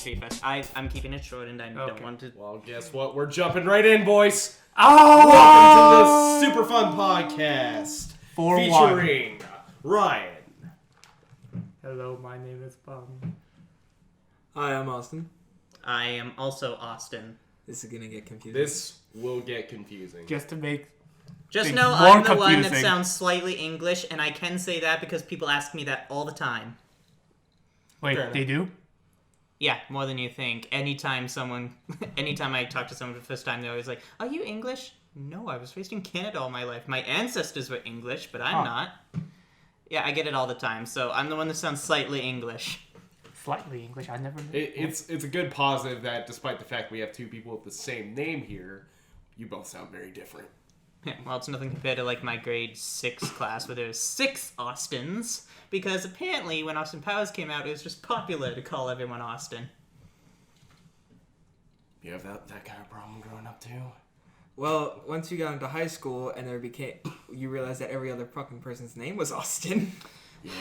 you first. I'm keeping it short, and I don't want to. Well, guess what? We're jumping right in, boys. Oh! Welcome to the Super Fun Podcast featuring Ryan. Hello, my name is Bob. Hi, I'm Austin. I am also Austin. This is gonna get confusing. This will get confusing. Just to make Just things know more I'm the one that confusing. sounds slightly English, and I can say that because people ask me that all the time. Wait, Fair they do? Yeah, more than you think. Anytime I talk to someone for the first time, they're always like, "Are you English?" No, I was raised in Canada all my life. My ancestors were English, but I'm not. Yeah, I get it all the time, so I'm the one that sounds slightly English. Slightly English, I never knew. It's a good positive that despite the fact we have two people with the same name here, you both sound very different. Yeah, well, it's nothing compared to like my grade 6 class where there's 6 Austins, because apparently when Austin Powers came out, it was just popular to call everyone Austin. You have that kind of problem growing up too? Well, once you got into high school and you realized that every other fucking person's name was Austin. Yeah.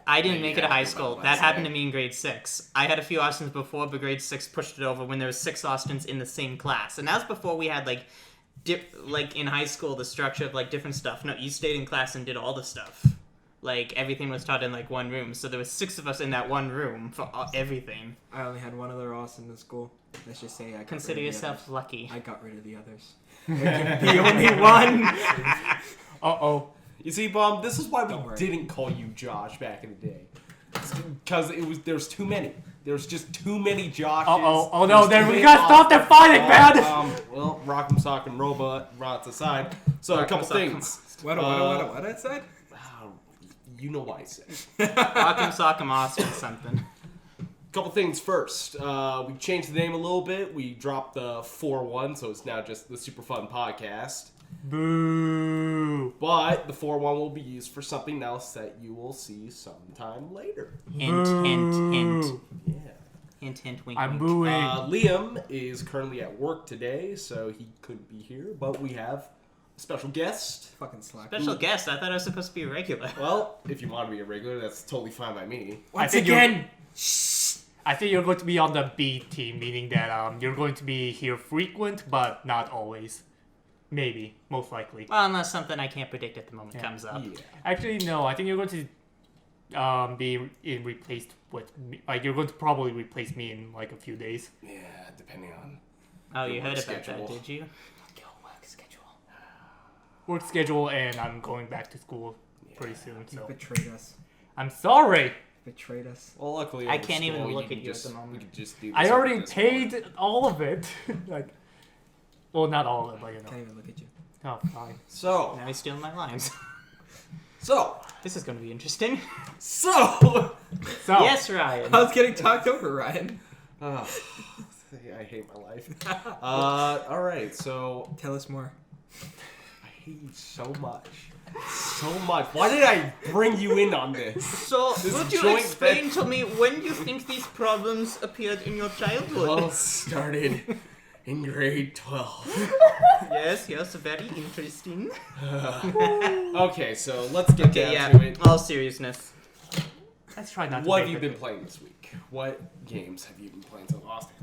I didn't make it to high about school. what That I happened say. to me in grade 6. I had a few Austins before, but grade 6 pushed it over when there was 6 Austins in the same class. And that was before we had, like in high school, the structure of, like, different stuff. No, you stayed in class and did all the stuff. Like, everything was taught in, like, one room. So there was 6 of us in that one room for everything. I only had one other Austin in school. Let's just say I got Consider rid of the yourself others. lucky. I got rid of the others. There can be only one. Uh-oh. You see, Bob, this is why Don't we worry. didn't call you Josh back in the day. Because there's too many. There's just too many Joshes. Uh-oh. Oh no, There's then too we many gotta stop the fighting, man! Well, Rock'em Sock'em Robots aside. So a couple Sock'em. things. What I said? You know why I said. Rock'em Sock'em Austin something. Couple things first. We changed the name a little bit. We dropped the 4-1, so it's now just the Super Fun Podcast. Boo. But the 4-1 will be used for something else that you will see sometime later. Hint, hint, hint. Yeah. Hint, hint, wink, I'm wink. booing. Liam is currently at work today, so he couldn't be here, but we have a special guest. Fucking slack. Special guest. I thought I was supposed to be a regular. Well, if you want to be a regular, that's totally fine by me. I think you're going to be on the B team, meaning that you're going to be here frequent, but not always. Maybe, most likely. Well, unless something I can't predict at the moment comes up. Yeah. Actually, no. I think you're going to replaced with me. Like, you're going to probably replace me in like a few days. Yeah, depending on Oh, you Your heard work about schedule. that, did you? Work schedule, and I'm going back to school pretty soon. You So betrayed us. I'm sorry. Betrayed us. Well, luckily, I over can't even school, look can at you at just, the moment. We could just do this I over already Discord. paid all of it. Like, well, not all of it, but you know. Can't even look at you. Oh, fine. So, Now he's stealing my lines. so, This is going to be interesting. so. So Yes, Ryan. I was getting talked over, Ryan. Oh, I hate my life. All right, so Tell us more. I hate you so much. So much. Why did I bring you in on this? So, This would you joint explain to me when you think these problems appeared in your childhood? Well, started in grade 12. Yes, very interesting. Okay, so let's get down Yeah, to it. all seriousness. let's try not to. What have make you it- been playing this week? What games have you been playing so often?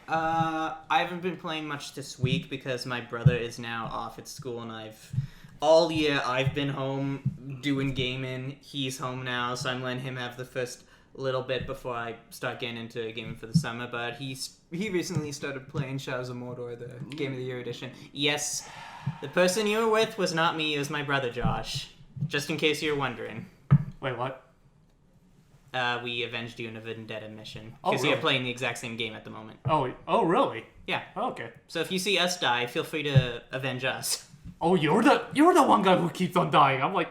I haven't been playing much this week because my brother is now off at school and all year I've been home doing gaming. He's home now, so I'm letting him have the first little bit before I start getting into gaming for the summer. But he recently started playing Shadows of Mordor, the Game of the Year edition. Yes, the person you were with was not me, it was my brother Josh. Just in case you're wondering. Wait, what? We avenged you in a Vendetta mission. Oh, Because you're really? playing the exact same game at the moment. Oh, really? Yeah. Oh, okay. So if you see us die, feel free to avenge us. Oh, you're the one guy who keeps on dying. I'm like,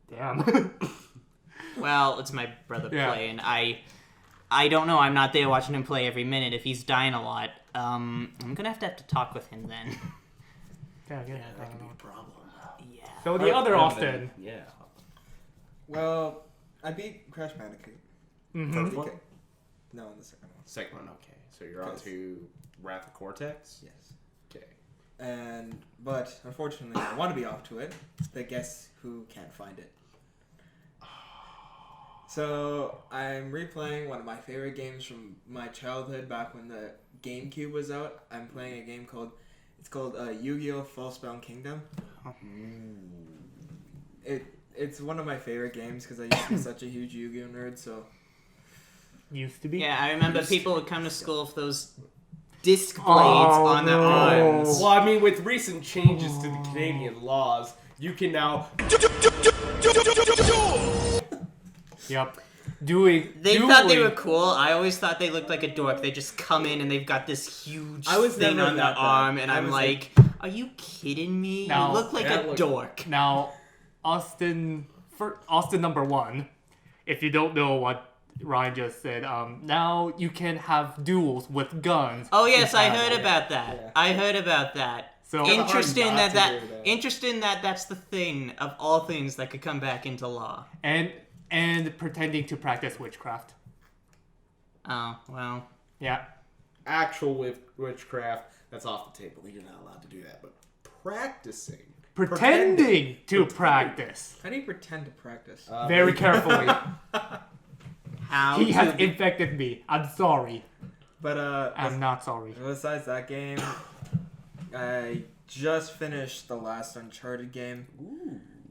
damn. Well, it's my brother Yeah. playing. I don't know. I'm not there watching him play every minute. If he's dying a lot, I'm gonna have to talk with him then. Yeah. That could be a problem. Yeah. So the other Other Austin. than- Yeah. Well, I beat Crash Bandicoot. Mm-hmm. First one? No, the second one. Second one, okay. So you're on to Wrath of Cortex? Yes. Okay. But unfortunately, I want to be off to it. But guess who can't find it? So I'm replaying one of my favorite games from my childhood back when the GameCube was out. I'm playing a game called Yu-Gi-Oh! Falsebound Kingdom. It's one of my favorite games because I used to be such a huge Yu-Gi-Oh! Nerd. So Used to be. Yeah, I remember people would come to school with those disc blades on their arms. Well, I mean, with recent changes to the Canadian laws, you can now. Yep. They thought they were cool. I always thought they looked like a dork. They just come in and they've got this huge thing on their arm, and I'm like, are you kidding me? Now, you look like a dork. Now, Austin number 1, if you don't know what Ryan just said, now you can have duels with guns. Oh yes, I heard about that. Yeah. I heard about that. So Interesting hard not that to hear that. interesting that that's the thing of all things that could come back into law. and pretending to practice witchcraft. Oh well. Yeah. Actual witchcraft, that's off the table. You're not allowed to do that. But practicing. Pretending to practice. how do you pretend to practice? Very carefully. How He to has be- infected me. I'm sorry. But I'm not sorry. besides that game, I just finished the last Uncharted game,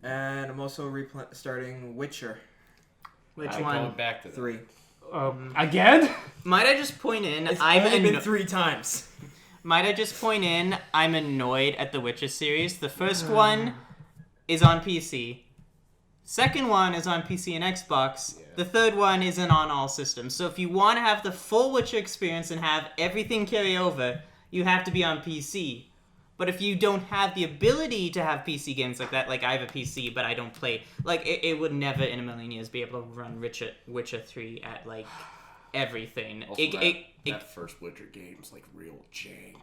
and I'm also starting Witcher Which I'm one? going back to that. 3. Again? Might I just point in? It's I'm only been 3 times. Might I just point in? I'm annoyed at the Witcher series. The first one is on PC. Second one is on PC and Xbox. Yeah. The third one isn't on all systems. So if you want to have the full Witcher experience and have everything carry over, you have to be on PC. But if you don't have the ability to have PC games like that, like I have a PC but I don't play, like it would never in a million years be able to run Witcher 3 at like everything. Also, that first Witcher game's like real jank.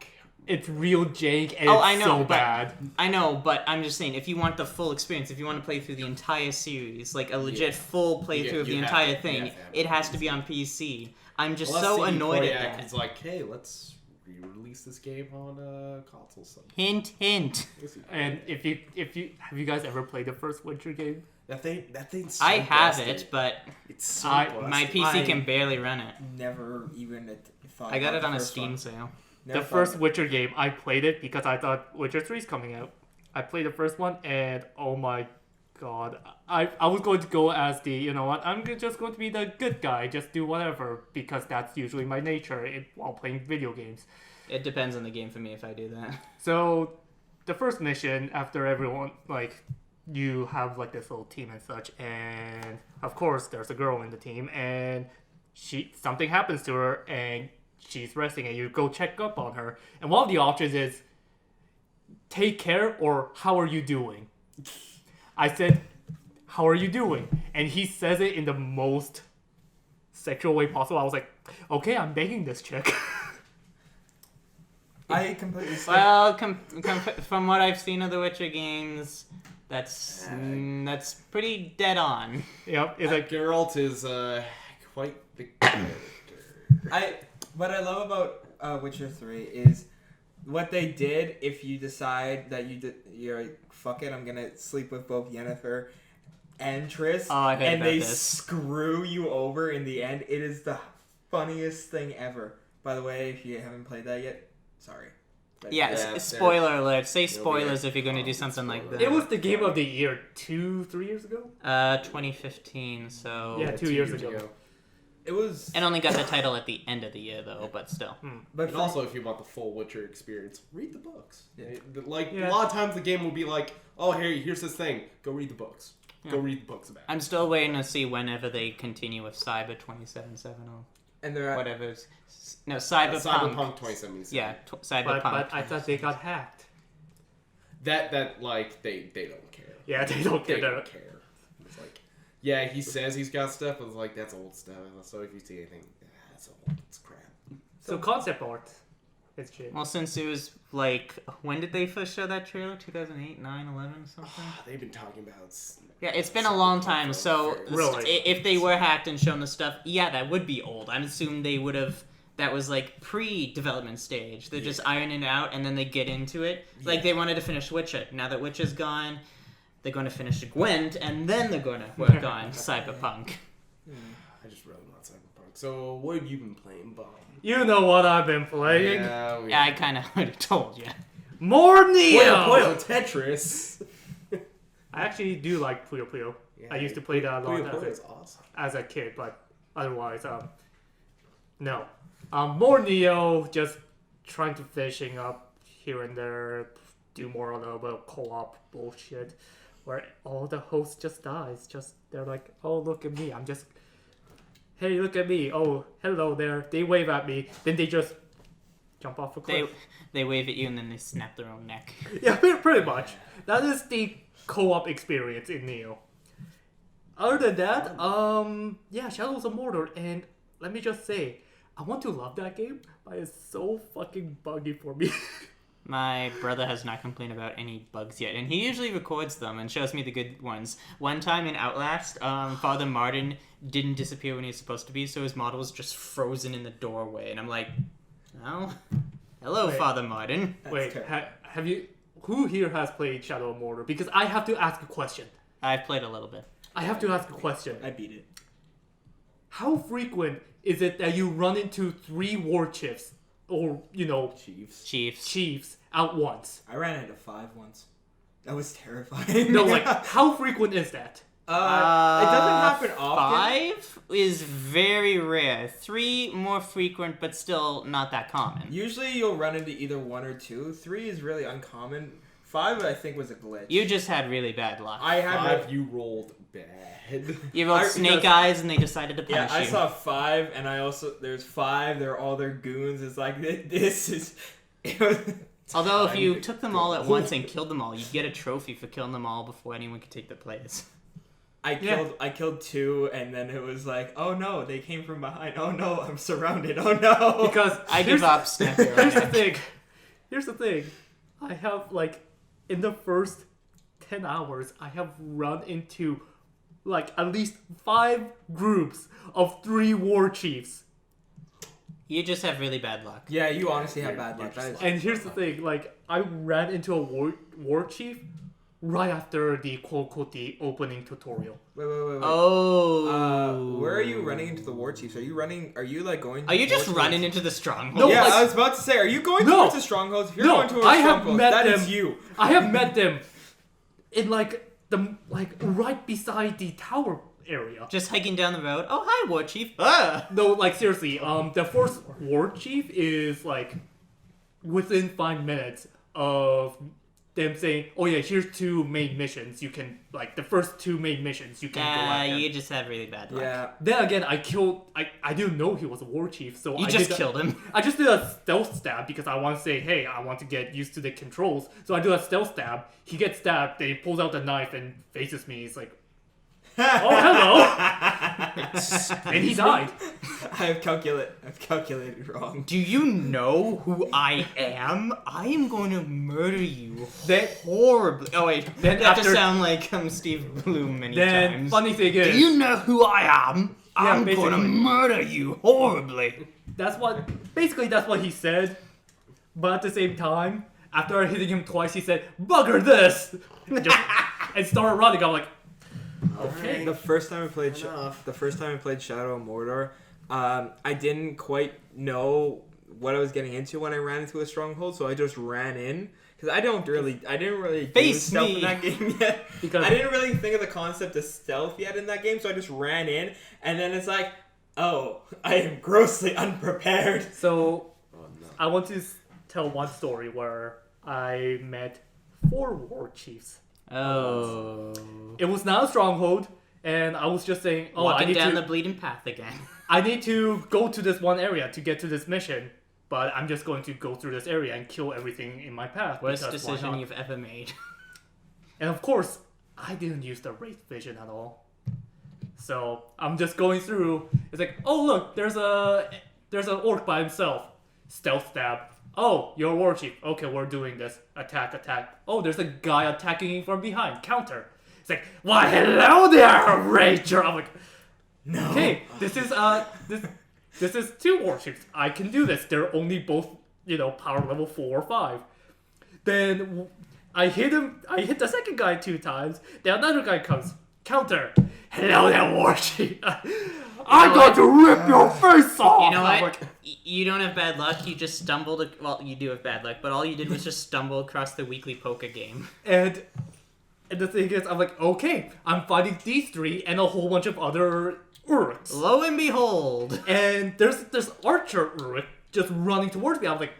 It's real jank and I it's know, so but bad. I know, but I'm just saying, if you want the full experience, if you want to play through the entire series, like a legit full playthrough of the you have entire to- thing, you have to have it it on has to be on PC. I'm just Unless so CD annoyed Projekt at that. It's like, hey, let's re-release this game on console. Hint, hint. And if you have you guys ever played the first Witcher game? That thing's so I have busted. it, but It's so I- busted. my PC can barely run it. Never even thought. I got about it the on a first Steam one. sale. Never The thought first about- Witcher game, I played it because I thought Witcher 3 is coming out. I played the first one, and oh my god, I was going to go as the, you know what, just going to be the good guy, just do whatever, because that's usually my nature while playing video games. It depends on the game for me if I do that. So, the first mission, after everyone, like, you have like this little team and such, and of course there's a girl in the team, and something happens to her, and she's resting, and you go check up on her, and one of the options is take care or how are you doing. I said, how are you doing? And he says it in the most sexual way possible. I was like, okay, I'm begging this chick. I completely. Well, from what I've seen of the Witcher games, that's pretty dead on. Yep, it's like, Geralt is quite the character. What I love about Witcher 3 is what they did. If you decide that you're like, fuck it, I'm gonna sleep with both Yennefer and Triss, Oh, I heard and about they this. screw you over in the end. It is the funniest thing ever. By the way, if you haven't played that yet, sorry. But Yeah, Yeah, spoiler alert. Say It'll be spoilers a- if you're going to do it's something like spoiler. that. it was the game of the year 2-3 years ago. 2015, so... Yeah, 2 years ago. It was. And only got the title at the end of the year, though, but still. But And also, if you want the full Witcher experience, read the books. Yeah. A lot of times the game will be like, oh, here's this thing. Go read the books. Go read the books about it. I'm still waiting to see whenever they continue with Cyber 2770. and they're Whatever. No, Cyberpunk. Cyberpunk 2077. Yeah, Cyberpunk. But I thought they got hacked. That like, they don't care. Yeah, they don't They care. don't care. It's like, yeah, he says he's got stuff, but it's like, that's old stuff. So if you see anything, that's old. It's crap. So concept art. It's shit. Well, since it was like, when did they first show that trailer? 2008, 9, 11, something? They've been talking about. Yeah, it's been a long time, so Really? if they were hacked and shown the stuff, yeah, that would be old. I'm assuming they would have, that was like pre-development stage. They're just ironing it out and then they get into it. Like they wanted to finish Witcher. Now that Witcher's gone, they're going to finish Gwent and then they're going to work on Cyberpunk. I just really want Cyberpunk. So, what have you been playing, Bob? You know what I've been playing. Yeah, I kind of already told you. More Neo! Puyo Tetris. I actually do like Puyo Puyo. Yeah, I used to play that a lot Puyo is awesome. as a kid, but otherwise, no. More Neo, just trying to finishing up here and there, do more on a co-op bullshit, where all the hosts just dies. Just they're like, oh look at me, I'm just, hey look at me, oh hello there. They wave at me, then they just jump off a cliff. They wave at you and then they snap their own neck. Yeah, pretty much. That is the co-op experience in Neo. Other than that, yeah, Shadows of Mordor, and let me just say, I want to love that game, but it's so fucking buggy for me. My brother has not complained about any bugs yet, and he usually records them and shows me the good ones. One time in Outlast, Father Martin didn't disappear when he was supposed to be, so his model was just frozen in the doorway, and I'm like, well, hello, Wait. Father Martin. Wait, have you... Who here has played Shadow of Mordor? Because I have to ask a question. I've played a little bit. I have to ask a question. I beat it. How frequent is it that you run into 3 war chiefs, or, Chiefs. at once? I ran into 5 once. That was terrifying. No, like, how frequent is that? It doesn't happen often. 5 is very rare. 3 more frequent, but still not that common. Usually you'll run into either 1 or 2. 3 is really uncommon. 5, I think, was a glitch. You just had really bad luck. I had 5, you rolled bad. You rolled snake eyes and they decided to punish I you. saw 5, and I also there's 5. They're all their goons. It's like this is. Although if you took them all at once and killed them all, you'd get a trophy for killing them all before anyone could take their place. I killed 2, and then it was like, oh no, they came from behind. Oh no, I'm surrounded. Oh no. Because I give up. Snap your Here's the neck. thing. Here's the thing. I have, like, in the first 10 hours, I have run into, like, at least 5 groups of 3 war chiefs. You just have really bad luck. Yeah, you honestly have bad luck. And here's the thing, like, I ran into a war chief right after the quote-unquote the opening tutorial. Wait. Oh. Where are you running into the war chiefs? Are you like going? Are you just towards- running into the stronghold? No, Yeah, like- I was about to say, are you going towards the strongholds? If you're going towards I have strongholds, met that them. is you. I have met them in, like, right beside the tower area. Just hiking down the road. Oh, hi, War Chief. Ah! No, like, seriously, the first war chief is, like, within 5 minutes of them saying, oh yeah, here's 2 main missions. You can, like, the first 2 main missions you can go at them. You just had really bad luck. Yeah. Then again, I didn't know he was a war chief, so You just killed him. I just did a stealth stab because I want to say, hey, I want to get used to the controls. So I do a stealth stab. He gets stabbed. Then he pulls out the knife and faces me. He's like, oh, hello. And he died. I've calculated wrong. Do you know who I am? I am going to murder you Then- horribly. Oh wait, Then that after- just sound like Steve Bloom many Then, times. funny thing Do is, you know who I am? Yeah, I'm going to basically. murder you horribly. that's what he said. But at the same time, after hitting him twice, he said, bugger this! And started running. I'm like, okay. The first time I played Shadow of Mordor, I didn't quite know what I was getting into when I ran into a stronghold, so I just ran in because I didn't really do Face stealth me. in that game yet. Because- I didn't really think of the concept of stealth yet in that game, so I just ran in, and then it's like, oh, I am grossly unprepared. So, I want to tell one story where I met 4 war chiefs. Oh. It was not a stronghold, and I was just saying, oh, I Walking need down to the bleeding path again. I need to go to this one area to get to this mission, but I'm just going to go through this area and kill everything in my path. Worst because why decision not? you've ever made. And of course, I didn't use the wraith vision at all. So I'm just going through. It's like, oh look, there's an orc by himself. Stealth stab. Oh, you're a war chief. Okay, we're doing this. Attack. Oh, there's a guy attacking him from behind. Counter. It's like, why, hello there, Ranger. I'm like, No. okay, this is 2 warships. I can do this. They're only both, power level 4 or 5. Then I hit him. I hit the second guy 2 times. Then another guy comes. counter. Hello there, Warchief. I'm going to rip your face off. You know I'm what? like, You don't have bad luck. You just stumbled. Well, you do have bad luck, but all you did was just stumble across the weekly poker game. and the thing is, I'm like, okay, I'm fighting these three and a whole bunch of other Orcs. Lo and behold, And there's this archer Uruk just running towards me. I'm like,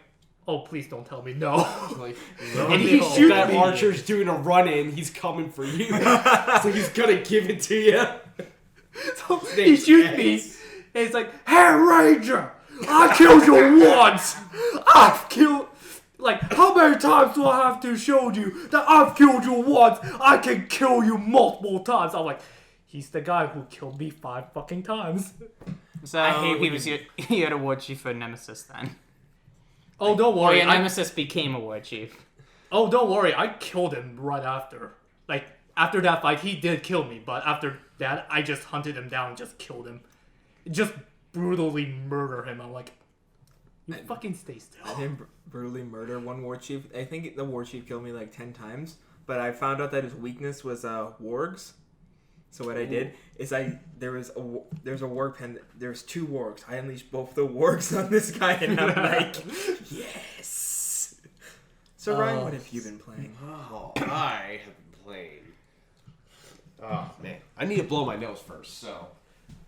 oh, please don't tell me no. Like, And he behold, shoots that me. archer's doing a run-in. He's coming for you. So he's gonna give it to you. So he shoots me. And he's like, hey, Ranger, I killed you once. I've killed... Like, how many times do I have to show you that I've killed you once? I can kill you multiple times. I'm like, he's the guy who killed me 5 fucking times. so I hate he when was your he had a war chief for Nemesis then. Oh, don't Or worry. your Nemesis became a war chief. Don't worry. I killed him right after. Like, after that fight, he did kill me. But after that, I just hunted him down and just killed him. Just brutally murder him. I'm like, you fucking stay still. I didn't brutally murder one war chief. I think the war chief killed me like 10 times, but I found out that his weakness was wargs. So what I did is there's a warg pen. There's 2 wargs. I unleashed both the wargs on this guy, and I'm like, yes. So Ryan, what have you been playing? Oh, I have been playing. Oh man, I need to blow my nose first. So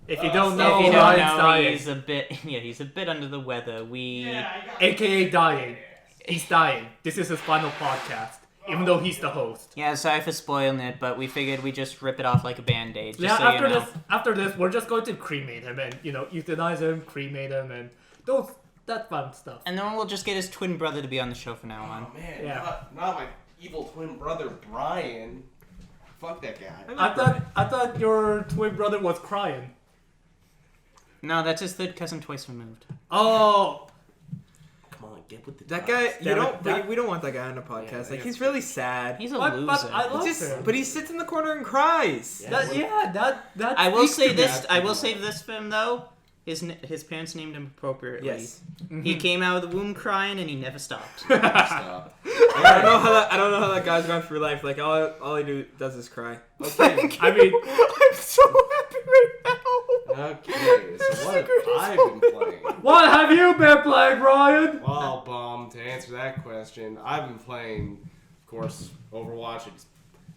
If you don't know, if you don't Ryan's know, dying. he's a bit under the weather. AKA dying. He's dying. This is his final podcast, even though he's the host. Yeah, sorry for spoiling it, but we figured we'd just rip it off like a band-aid. Just Yeah, so after you know. after this, we're just going to cremate him and euthanize him, cremate him, and that fun stuff. And then we'll just get his twin brother to be on the show from now on. oh man, Yeah. not my evil twin brother Brian. Fuck that guy. I thought your twin brother was crying. No, that's his third cousin twice removed. Oh, Come on, get with the That times. guy, we don't want that guy on the podcast. Yeah, like he's really sad. He's a but loser. I love him. But he sits in the corner and cries. That I will speaks say to this. me. I will say this for him though. His parents named him appropriately. Yes. He came out of the womb crying and he never stopped. Stop. I don't know how that guy's gone through life. Like all he does is cry. Okay. I mean, I'm so happy right now. Okay. So what have I been playing? what have you been playing, Ryan? Well, to answer that question, I've been playing, of course, Overwatch.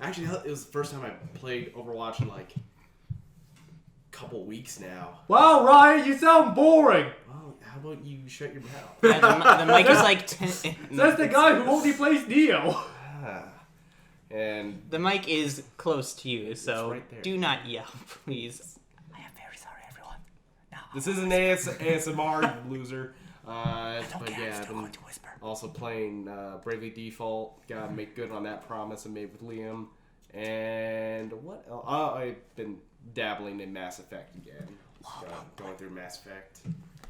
Actually, it was the first time I played Overwatch in like a couple weeks now. Wow, Ryan, you sound boring. Well, how about you shut your mouth? Yeah, the mic is like 10. That's the guy who only plays Neo. And The mic is close to you, so right there. do not yell, please. I am very sorry, everyone. No, this isn't ASMR, you loser. But yeah, I've been whisper. also playing Bravely Default. Gotta make good on that promise I made with Liam. And what else? I've been dabbling in Mass Effect again. Going through Mass Effect.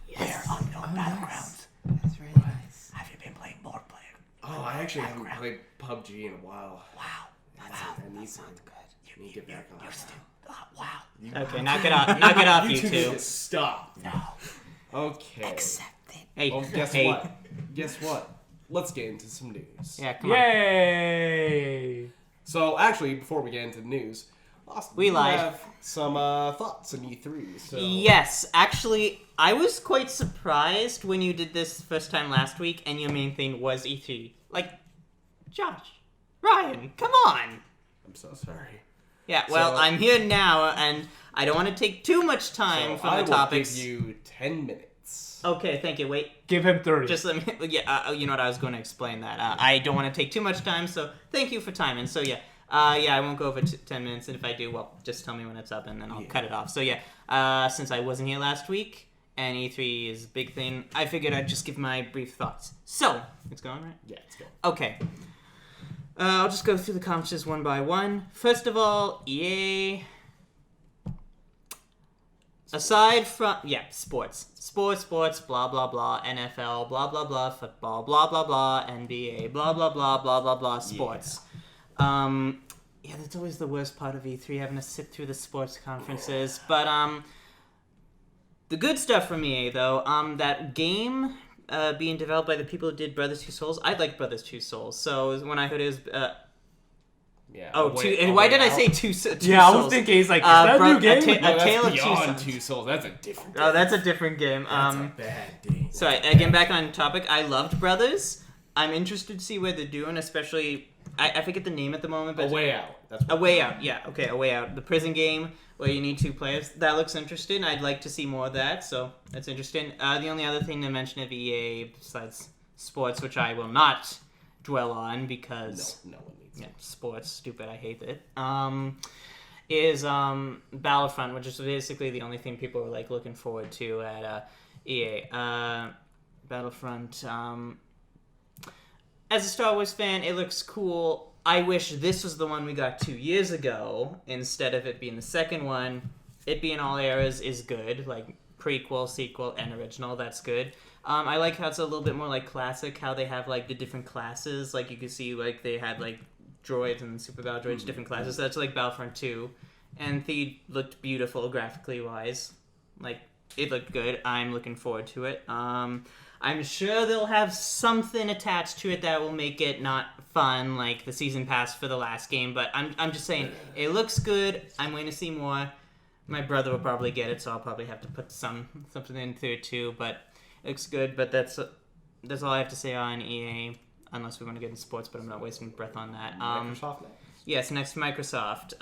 Yes. Unknown Battlegrounds. That's really nice. Have you been playing more player? Oh, I actually haven't played PUBG in a while. Wow. I need to get back on. Wow. Okay, knock it off. Knock it off, you two need two. to stop. No. Okay. Accept it. Hey, Oh, guess hey. what? Guess what? Let's get into some news. Yeah, come on. Yay! So, actually, before we get into the news, Austin, We you lied. have some thoughts on E3. So. Yes, actually, I was quite surprised when you did this first time last week, and your main thing was E3. Like, Josh, Ryan, come on. I'm so sorry. Yeah, well, So- I'm here now, and I don't want to take too much time So from I the will topics. give you 10 minutes. Okay, thank you. Wait, Give him 30. just let me. Yeah, you know what? I was going to explain that. I don't want to take too much time, so thank you for timing. So yeah, I won't go over 10 minutes, and if I do, well, just tell me when it's up, and then I'll cut it off. So yeah, since I wasn't here last week, and E3 is a big thing, I figured I'd just give my brief thoughts. So it's going right. Yeah, it's good. Okay. I'll just go through the conferences one by one. First of all, EA. Aside from sports, blah blah blah, NFL, blah blah blah, football, blah blah blah, NBA, blah blah blah, blah blah blah, sports. Yeah, that's always the worst part of E3, having to sit through the sports conferences. But the good stuff from EA though, that game being developed by the people who did Brothers 2 Souls, I like Brothers 2 Souls. So when I heard it was Yeah. Oh, A why Way did I Out. say two Yeah, I was Souls? thinking, it's like, is that a new game? No, A Tale of that's Two beyond Sons. Two Souls. That's a different. Oh, that's a different game. That's a bad game. Sorry, again, back on topic. I loved Brothers. I'm interested to see what they're doing, especially... I forget the name at the moment, but... A Way Out. That's A Way Out, yeah. Okay, A Way Out. The prison game where you need 2 players. That looks interesting. I'd like to see more of that, so that's interesting. The only other thing to mention of EA, besides sports, which I will not dwell on because... No one needs Yeah, sports, stupid, I hate it. Is Battlefront, which is basically the only thing people are like looking forward to at EA. Battlefront. As a Star Wars fan, it looks cool. I wish this was the one we got 2 years ago instead of it being the second one. It being all eras is good, like prequel, sequel, and original. That's good. I like how it's a little bit more like classic. How they have like the different classes. Like you can see, like they had like droids and super battle droids, different classes. That's like Battlefront 2, and Theed looked beautiful graphically wise. Like it looked good. I'm looking forward to it. I'm sure they'll have something attached to it that will make it not fun, like the season pass for the last game. But I'm just saying, it looks good. I'm waiting to see more. My brother will probably get it, so I'll probably have to put something in there too. But it looks good. But that's all I have to say on EA, unless we want to get into sports. But I'm not wasting breath on that. Microsoft next. Yes, next Microsoft.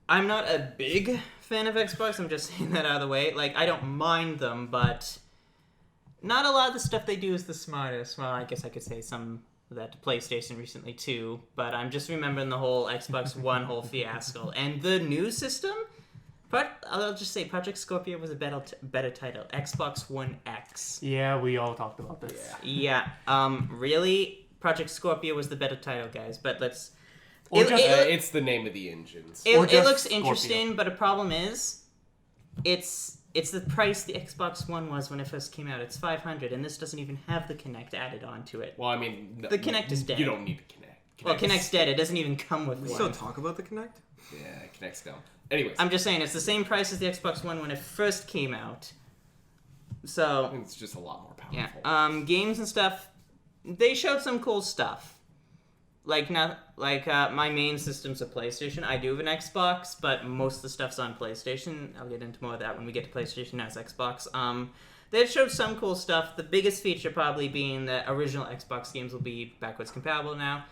I'm not a big fan of Xbox. I'm just saying that out of the way. Like, I don't mind them, but not a lot of the stuff they do is the smartest. Well, I guess I could say some of that to PlayStation recently too, but I'm just remembering the whole Xbox One whole fiasco. And the new system, I'll just say Project Scorpio was a better title. Xbox One X. Yeah, we all talked about this. Yeah. Really? Project Scorpio was the better title, guys, but let's... It's the name of the engines. It looks interesting, but the problem is, it's the price the Xbox One was when it first came out. It's $500, and this doesn't even have the Kinect added onto it. Well, I mean... The Kinect is dead. You don't need the Kinect. Well, Kinect's dead. It doesn't even come with We one. still talk about the Kinect? Yeah, Kinect's down. Anyways. I'm just saying, it's the same price as the Xbox One when it first came out. So... It's just a lot more powerful. Yeah. Games and stuff, they showed some cool stuff. My main system's a PlayStation. I do have an Xbox, but most of the stuff's on PlayStation. I'll get into more of that when we get to PlayStation. Now it's Xbox. They've showed some cool stuff. The biggest feature probably being that original Xbox games will be backwards compatible now.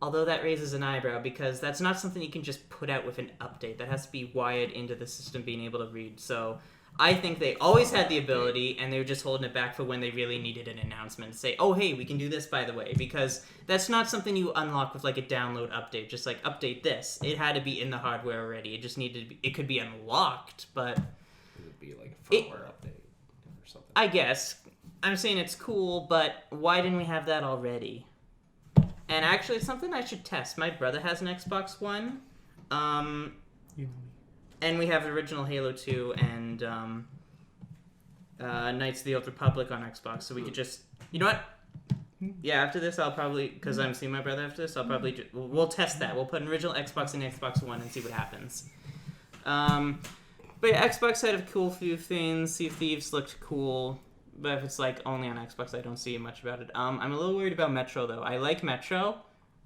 Although that raises an eyebrow because that's not something you can just put out with an update. That has to be wired into the system being able to read. So I think they always had the ability, and they were just holding it back for when they really needed an announcement to say, oh, hey, we can do this, by the way, because that's not something you unlock with, like, a download update, just, like, update this. It had to be in the hardware already. It just needed to be, it could be unlocked, but... It would be, like, a firmware update or something. I guess. I'm saying it's cool, but why didn't we have that already? And actually, it's something I should test. My brother has an Xbox One. And we have the original Halo 2 and Knights of the Old Republic on Xbox, so we could just... You know what? Yeah, after this, I'll probably... Because I'm seeing my brother after this, I'll probably... We'll test that. We'll put an original Xbox in Xbox One and see what happens. But yeah, Xbox had a cool few things. Sea of Thieves looked cool. But if it's like only on Xbox, I don't see much about it. I'm a little worried about Metro, though. I like Metro.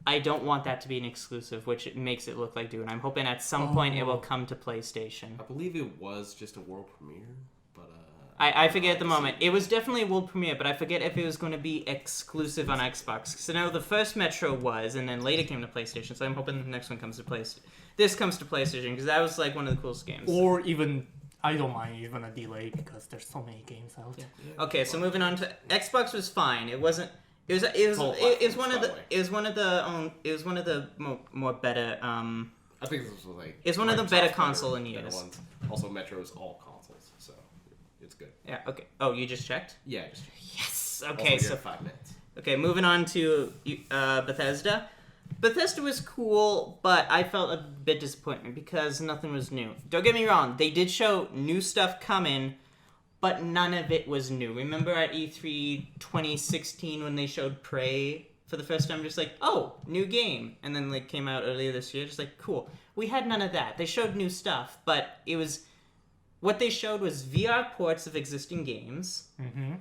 I don't want that to be an exclusive, which it makes it look like doing. I'm hoping at some point it will come to PlayStation. I believe it was just a world premiere, but I forget at the moment. It was definitely a world premiere, but I forget if it was going to be exclusive on Xbox. So now the first Metro was, and then later came to PlayStation. So I'm hoping the next one comes to PlayStation. This comes to PlayStation because that was like one of the coolest games. Or even, I don't mind even a delay because there's so many games out. Yeah. Okay, so moving on to Xbox was fine. It wasn't. It was one of the more better. I think this was like. It's one of the better console in years. Ones. Also, Metro is all consoles, so it's good. Yeah. Okay. Oh, you just checked? Yeah, I just checked. Yes. Okay. Also, So 5 minutes. Okay, moving on to Bethesda. Bethesda was cool, but I felt a bit disappointed because nothing was new. Don't get me wrong; they did show new stuff coming. But none of it was new. Remember at E3 2016 when they showed Prey for the first time? Just like, oh, new game. And then like came out earlier this year. Just like, cool. We had none of that. They showed new stuff, but it was... What they showed was VR ports of existing games. Mm-hmm.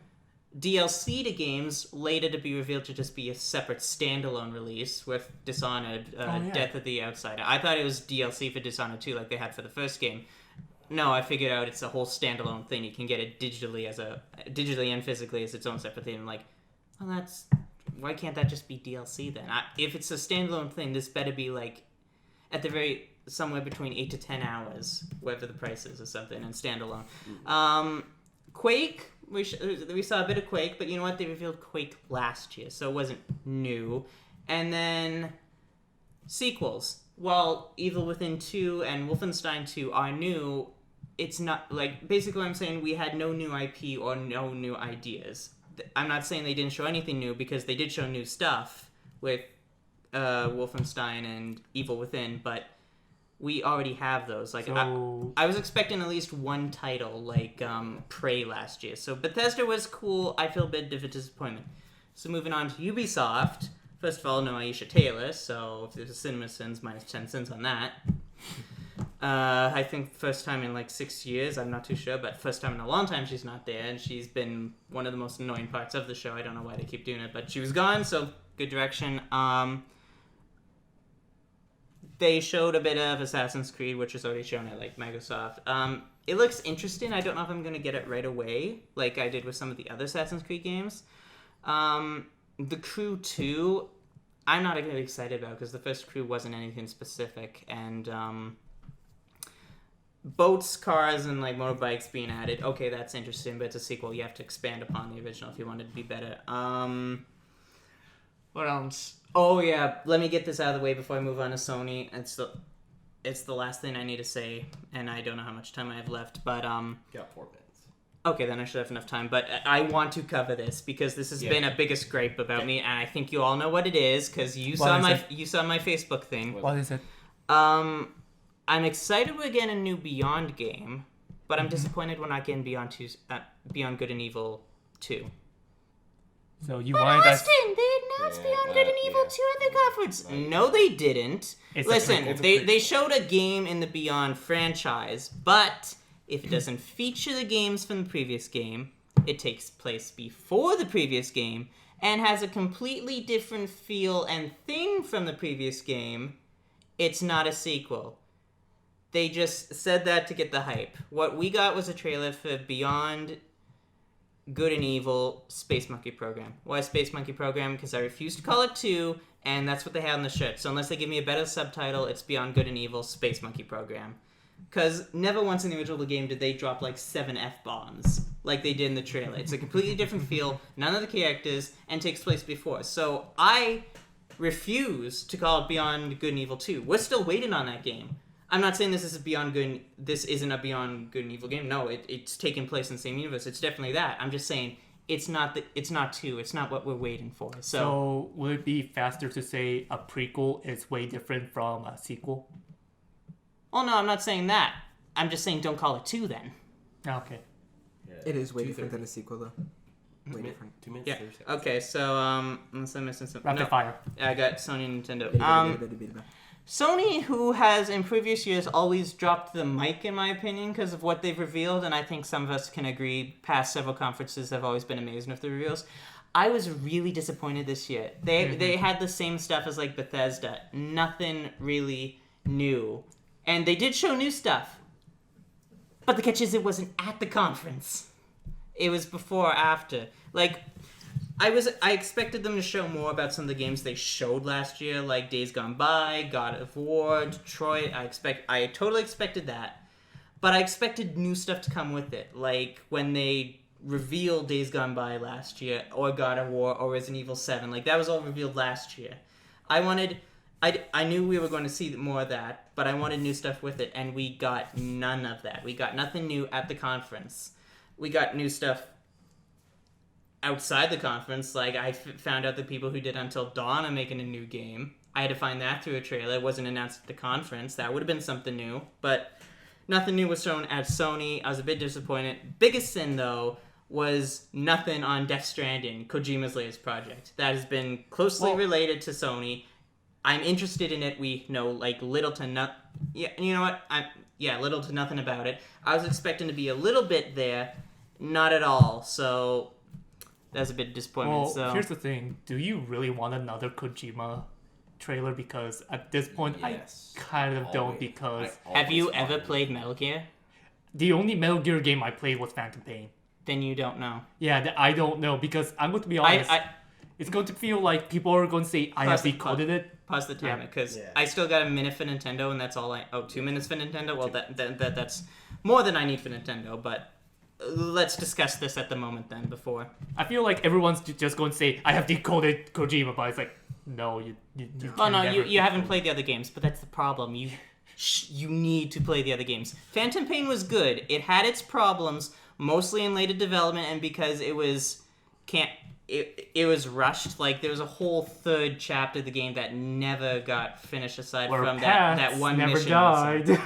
DLC to games later to be revealed to just be a separate standalone release with Dishonored, Death of the Outsider. I thought it was DLC for Dishonored 2 like they had for the first game. No, I figured out it's a whole standalone thing. You can get it digitally and physically as its own separate thing. I'm like, well, why can't that just be DLC then? If it's a standalone thing, this better be like at the very somewhere between 8 to 10 hours, whatever the price is or something, and standalone. Quake. We saw a bit of Quake, but you know what? They revealed Quake last year, so it wasn't new. And then sequels. While Evil Within 2 and Wolfenstein 2 are new, it's not like basically I'm saying we had no new IP or no new ideas. I'm not saying they didn't show anything new because they did show new stuff with Wolfenstein and Evil Within, but we already have those. Like I was expecting at least one title, like Prey last year. So Bethesda was cool. I feel a bit of a disappointment. So moving on to Ubisoft. First of all, no Aisha Taylor. So if there's a Cinema Sins, minus 10 cents on that. I think first time in like 6 years. I'm not too sure, but first time in a long time she's not there, and she's been one of the most annoying parts of the show. I don't know why they keep doing it, but she was gone. So good direction. They showed a bit of Assassin's Creed, which is already shown at like Microsoft. It looks interesting. I don't know if I'm going to get it right away, like I did with some of the other Assassin's Creed games. The Crew 2, I'm not really excited about because the first Crew wasn't anything specific, and boats, cars, and like motorbikes being added. Okay, that's interesting, but it's a sequel. You have to expand upon the original if you want it to be better. What else? Oh yeah, let me get this out of the way before I move on to Sony. It's the last thing I need to say, and I don't know how much time I have left, but Got 4 minutes. Okay, then I should have enough time, but I want to cover this because this has been a biggest gripe about me, and I think you all know what it is because you saw my Facebook thing. What is it? I'm excited we're getting a new Beyond game, but I'm disappointed we're not getting Beyond Good and Evil 2. So you wanted us... Austin, they announced Beyond Good and Evil 2 at the conference. No, they didn't. Listen, they showed a game in the Beyond franchise, but if it doesn't feature the games from the previous game, it takes place before the previous game and has a completely different feel and thing from the previous game, it's not a sequel. They just said that to get the hype. What we got was a trailer for Beyond Good and Evil Space Monkey Program. Why Space Monkey Program? Because I refuse to call it 2, and that's what they had on the shirt. So unless they give me a better subtitle, it's Beyond Good and Evil Space Monkey Program. Because never once in the original game did they drop like 7 F-bombs like they did in the trailer. It's a completely different feel, none of the characters, and takes place before. So I refuse to call it Beyond Good and Evil 2. We're still waiting on that game. I'm not saying this isn't a Beyond Good and Evil game. No, it's taking place in the same universe. It's definitely that. I'm just saying it's not 2. It's not what we're waiting for. So would it be faster to say a prequel is way different from a sequel? Oh no, I'm not saying that. I'm just saying don't call it 2 then. Okay. Yeah. It is way different than a sequel, though. Way different. 2 minutes. Yeah. 30 seconds. Okay, so unless I'm missing something. Rapid fire. I got Sony and Nintendo. Sony, who has in previous years always dropped the mic, in my opinion, because of what they've revealed, and I think some of us can agree past several conferences have always been amazing with the reveals. I was really disappointed this year. They had the same stuff as like Bethesda. Nothing really new. And they did show new stuff. But the catch is it wasn't at the conference. It was before or after. Like, I expected them to show more about some of the games they showed last year, like Days Gone By, God of War, Detroit. I totally expected that. But I expected new stuff to come with it. Like when they revealed Days Gone By last year, or God of War, or Resident Evil 7. Like that was all revealed last year. I knew we were going to see more of that, but I wanted new stuff with it, and we got none of that. We got nothing new at the conference. We got new stuff outside the conference. Like, I found out the people who did Until Dawn are making a new game. I had to find that through a trailer. It wasn't announced at the conference. That would have been something new, but nothing new was shown at Sony. I was a bit disappointed. Biggest sin, though, was nothing on Death Stranding, Kojima's latest project. That has been closely related to Sony. I'm interested in it. We know like little to nothing. Yeah, you know what? Little to nothing about it. I was expecting to be a little bit there, not at all. So That's a bit of disappointment. Well, So here's the thing. Do you really want another Kojima trailer? Because at this point, Yes. I kind of don't, Always. because have you Always ever wanted. played Metal Gear? the only Metal Gear game I played was Phantom Pain. Then you don't know. Yeah, I don't know, because I'm going to be honest. I It's going to feel like people are going to say, I have Plus- decoded it. pause the timer Yeah. because Yeah. I still got a minute for Nintendo, and that's all 2 minutes for Nintendo. Well, that's more than I need for Nintendo, but let's discuss this at the moment then. Before I feel like everyone's just going to say, I have decoded Kojima, but it's like, no, you oh can no, never you haven't decode played the other games, but that's the problem. You need to play the other games. Phantom Pain was good. It had its problems, mostly in later development, and because it was it was rushed. Like there was a whole third chapter of the game that never got finished aside Where from Pats that one never mission. died.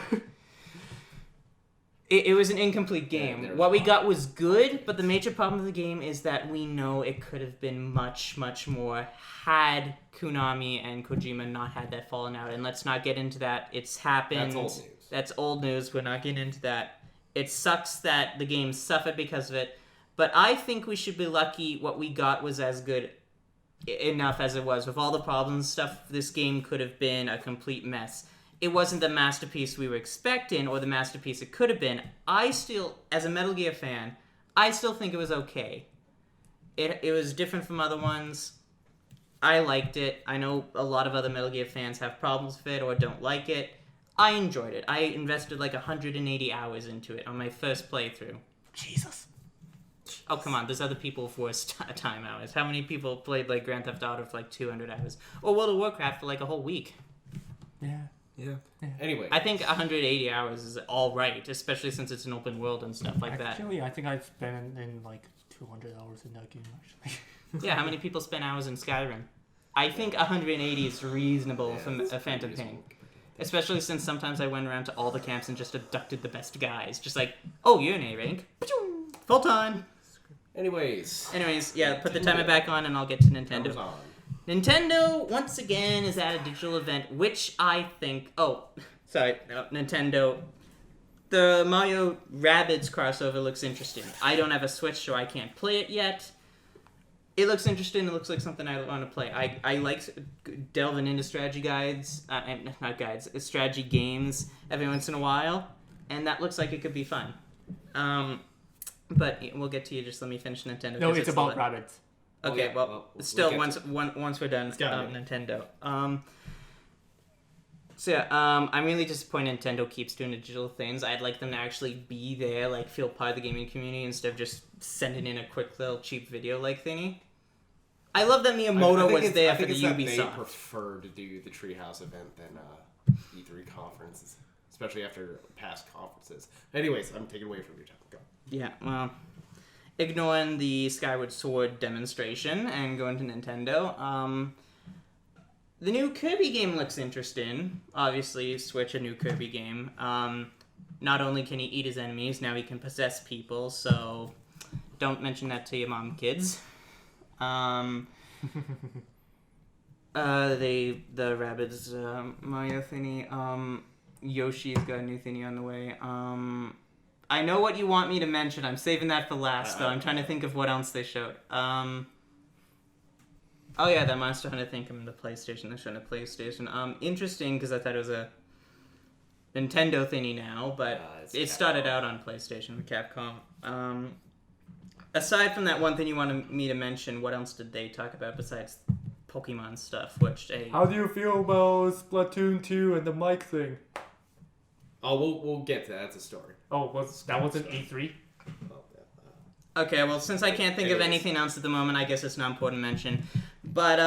It was an incomplete Yeah, game. there was What we fun. got was good, but the major problem of the game is that we know it could have been much, much more had Konami and Kojima not had that falling out. And let's not get into that. It's happened. That's old news. That's old news. We're not getting into that. It sucks that the game suffered because of it, but I think we should be lucky what we got was as good enough as it was. With all the problems and stuff, this game could have been a complete mess. It wasn't the masterpiece we were expecting or the masterpiece it could have been. I still, as a Metal Gear fan, I still think it was okay. It was different from other ones. I liked it. I know a lot of other Metal Gear fans have problems with it or don't like it. I enjoyed it. I invested like 180 hours into it on my first playthrough. Jesus. Oh, come on. There's other people with worse time hours. How many people played like Grand Theft Auto for like 200 hours? Or World of Warcraft for like a whole week? Yeah. Yeah. Anyway, I think 180 hours is all right, especially since it's an open world and stuff like that. Actually, I think I've spent in like 200 hours in that game, actually. Yeah, how many people spend hours in Skyrim? I think 180 is reasonable yeah, for that's a Phantom pretty Pain. reasonable. Especially since sometimes I went around to all the camps and just abducted the best guys. Just like, oh, you're an A rank. Full time. Anyways, Yeah, put the timer back on and I'll get to Nintendo. timer's on. Nintendo, once again, is at a digital event, which I think... Oh, sorry, no, Nintendo. The Mario Rabbids crossover looks interesting. I don't have a Switch, so I can't play it yet. It looks interesting. It looks like something I want to play. I like delving into strategy guides, not guides, strategy games every once in a while, and that looks like it could be fun. But we'll get to you. Just let me finish Nintendo. No, 'cause it's about the- rabbits. Okay, yeah, well, we'll still, get once we're done got about it. Nintendo. I'm really disappointed Nintendo keeps doing the digital things. I'd like them to actually be there, like feel part of the gaming community instead of just sending in a quick little cheap video like thingy. I love that Miyamoto was there for the They Ubisoft. prefer to do the Treehouse event than E3 conferences, especially after past conferences. Anyways, I'm taking away from your time. Go. Yeah, well, ignoring the Skyward Sword demonstration and going to Nintendo, the new Kirby game looks interesting. Obviously, Switch, a new Kirby game. Not only can he eat his enemies, now he can possess people, so don't mention that to your mom, kids. The Rabbids Mario thingy. Yoshi's got a new thingy on the way. I know what you want me to mention. I'm saving that for last, though. I'm trying to think of what else they showed. Oh yeah, that Monster Hunter thing coming to PlayStation. They're showing a PlayStation. Interesting because I thought it was a Nintendo thingy now, but It's it started out on PlayStation with Capcom. Aside from that one thing you wanted me to mention, what else did they talk about besides Pokemon stuff? Which How do you feel about Splatoon 2 and the mic thing? Oh, we'll get to that. That's a story. Oh, that wasn't E3? Oh, yeah. Okay, well, since I can't think of anything else at the moment, I guess it's not important to mention. But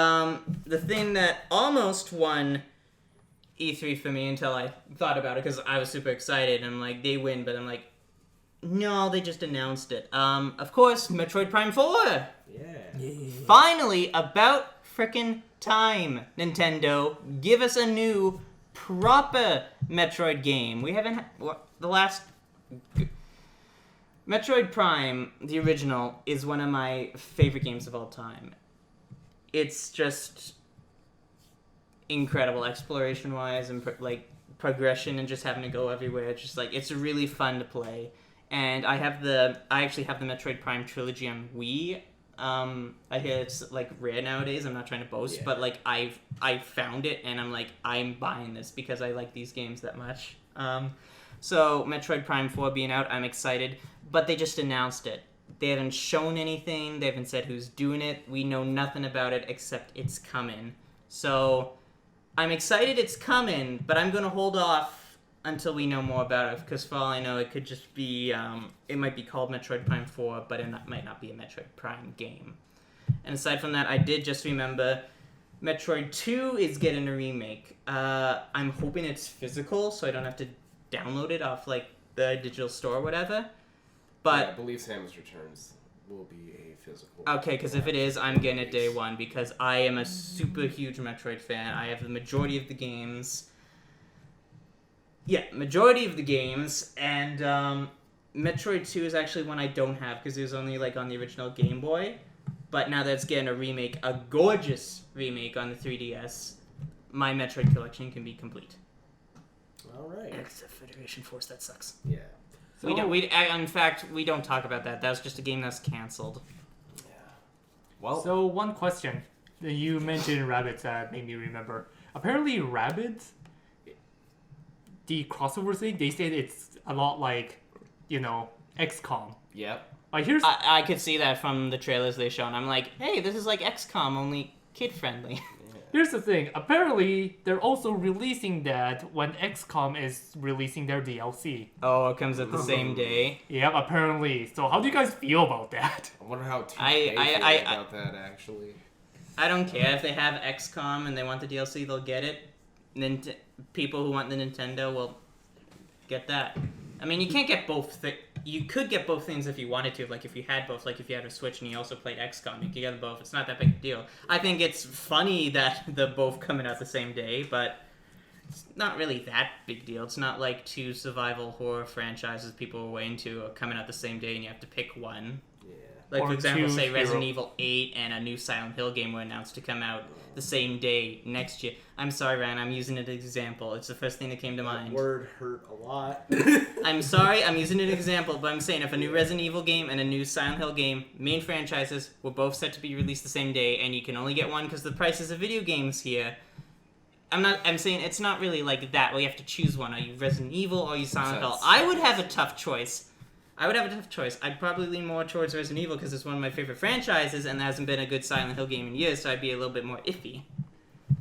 the thing that almost won E3 for me until I thought about it, because I was super excited, and I'm like, they win, but I'm like, no, they just announced it. Of course, Metroid Prime 4! Yeah. Finally, about frickin' time, Nintendo. Give us a new, proper Metroid game. We haven't the last... Metroid Prime, the original, is one of my favorite games of all time. It's just incredible exploration-wise and progression and just having to go everywhere. It's just like, it's really fun to play. And I actually have the Metroid Prime trilogy on Wii. I hear it's like rare nowadays. I'm not trying to boast, Yeah. but like I found it and I'm like I'm buying this because I like these games that much. So Metroid Prime 4 being out, I'm excited, but they just announced it. They haven't shown anything. They haven't said who's doing it. We know nothing about it except it's coming. So I'm excited it's coming, but I'm gonna hold off until we know more about it, because for all I know, it could just be, it might be called Metroid Prime 4, but might not be a Metroid Prime game. And aside from that, I did just remember Metroid 2 is getting a remake. I'm hoping it's physical, so I don't have to download it off, like, the digital store or whatever. But I believe Samus Returns will be a physical. okay, because if it is, I'm getting it day one, because I am a super huge Metroid fan. I have the majority of the games. Yeah, majority of the games, and Metroid 2 is actually one I don't have, because it was only, like, on the original Game Boy. But now that it's getting a remake, a gorgeous remake on the 3DS, my Metroid collection can be complete. All right. Except Federation Force, that sucks. Yeah. So, In fact, we don't talk about that. That was just a game that's canceled. Yeah. Well. so one question. You mentioned rabbits that made me remember. Apparently rabbits, the crossover thing, they said it's a lot like, XCOM. Yep. Like here's I could see that from the trailers they shown. I'm like, hey, this is like XCOM, only kid-friendly. Here's the thing. Apparently, they're also releasing that when XCOM is releasing their DLC. Oh, it comes at the same day. Yep, apparently. So how do you guys feel about that? I wonder how 2K I- feel about that, actually. I don't care if they have XCOM and they want the DLC, they'll get it. People who want the Nintendo will get that. I mean, you can't get both. You could get both things if you wanted to. Like if you had both. Like if you had a Switch and you also played XCOM, you could get them both. It's not that big a deal. I think it's funny that they're both coming out the same day, but it's not really that big deal. It's not like two survival horror franchises people are way into are coming out the same day and you have to pick one. Yeah. Like, Or for example, two say Resident hero- Evil 8 and a new Silent Hill game were announced to come out the same day next year. I'm sorry, Ryan, I'm using it as an example. It's the first thing that came to mind. Word hurt a lot. I'm sorry, I'm using it as an example, but I'm saying if a new Resident Evil game and a new Silent Hill game, main franchises, were both set to be released the same day, and you can only get one because the prices of video games here, I'm saying it's not really like that, where you have to choose one. Are you Resident Evil or are you Silent Hill? I would have a tough choice. I'd probably lean more towards Resident Evil because it's one of my favorite franchises, and there hasn't been a good Silent Hill game in years, so I'd be a little bit more iffy.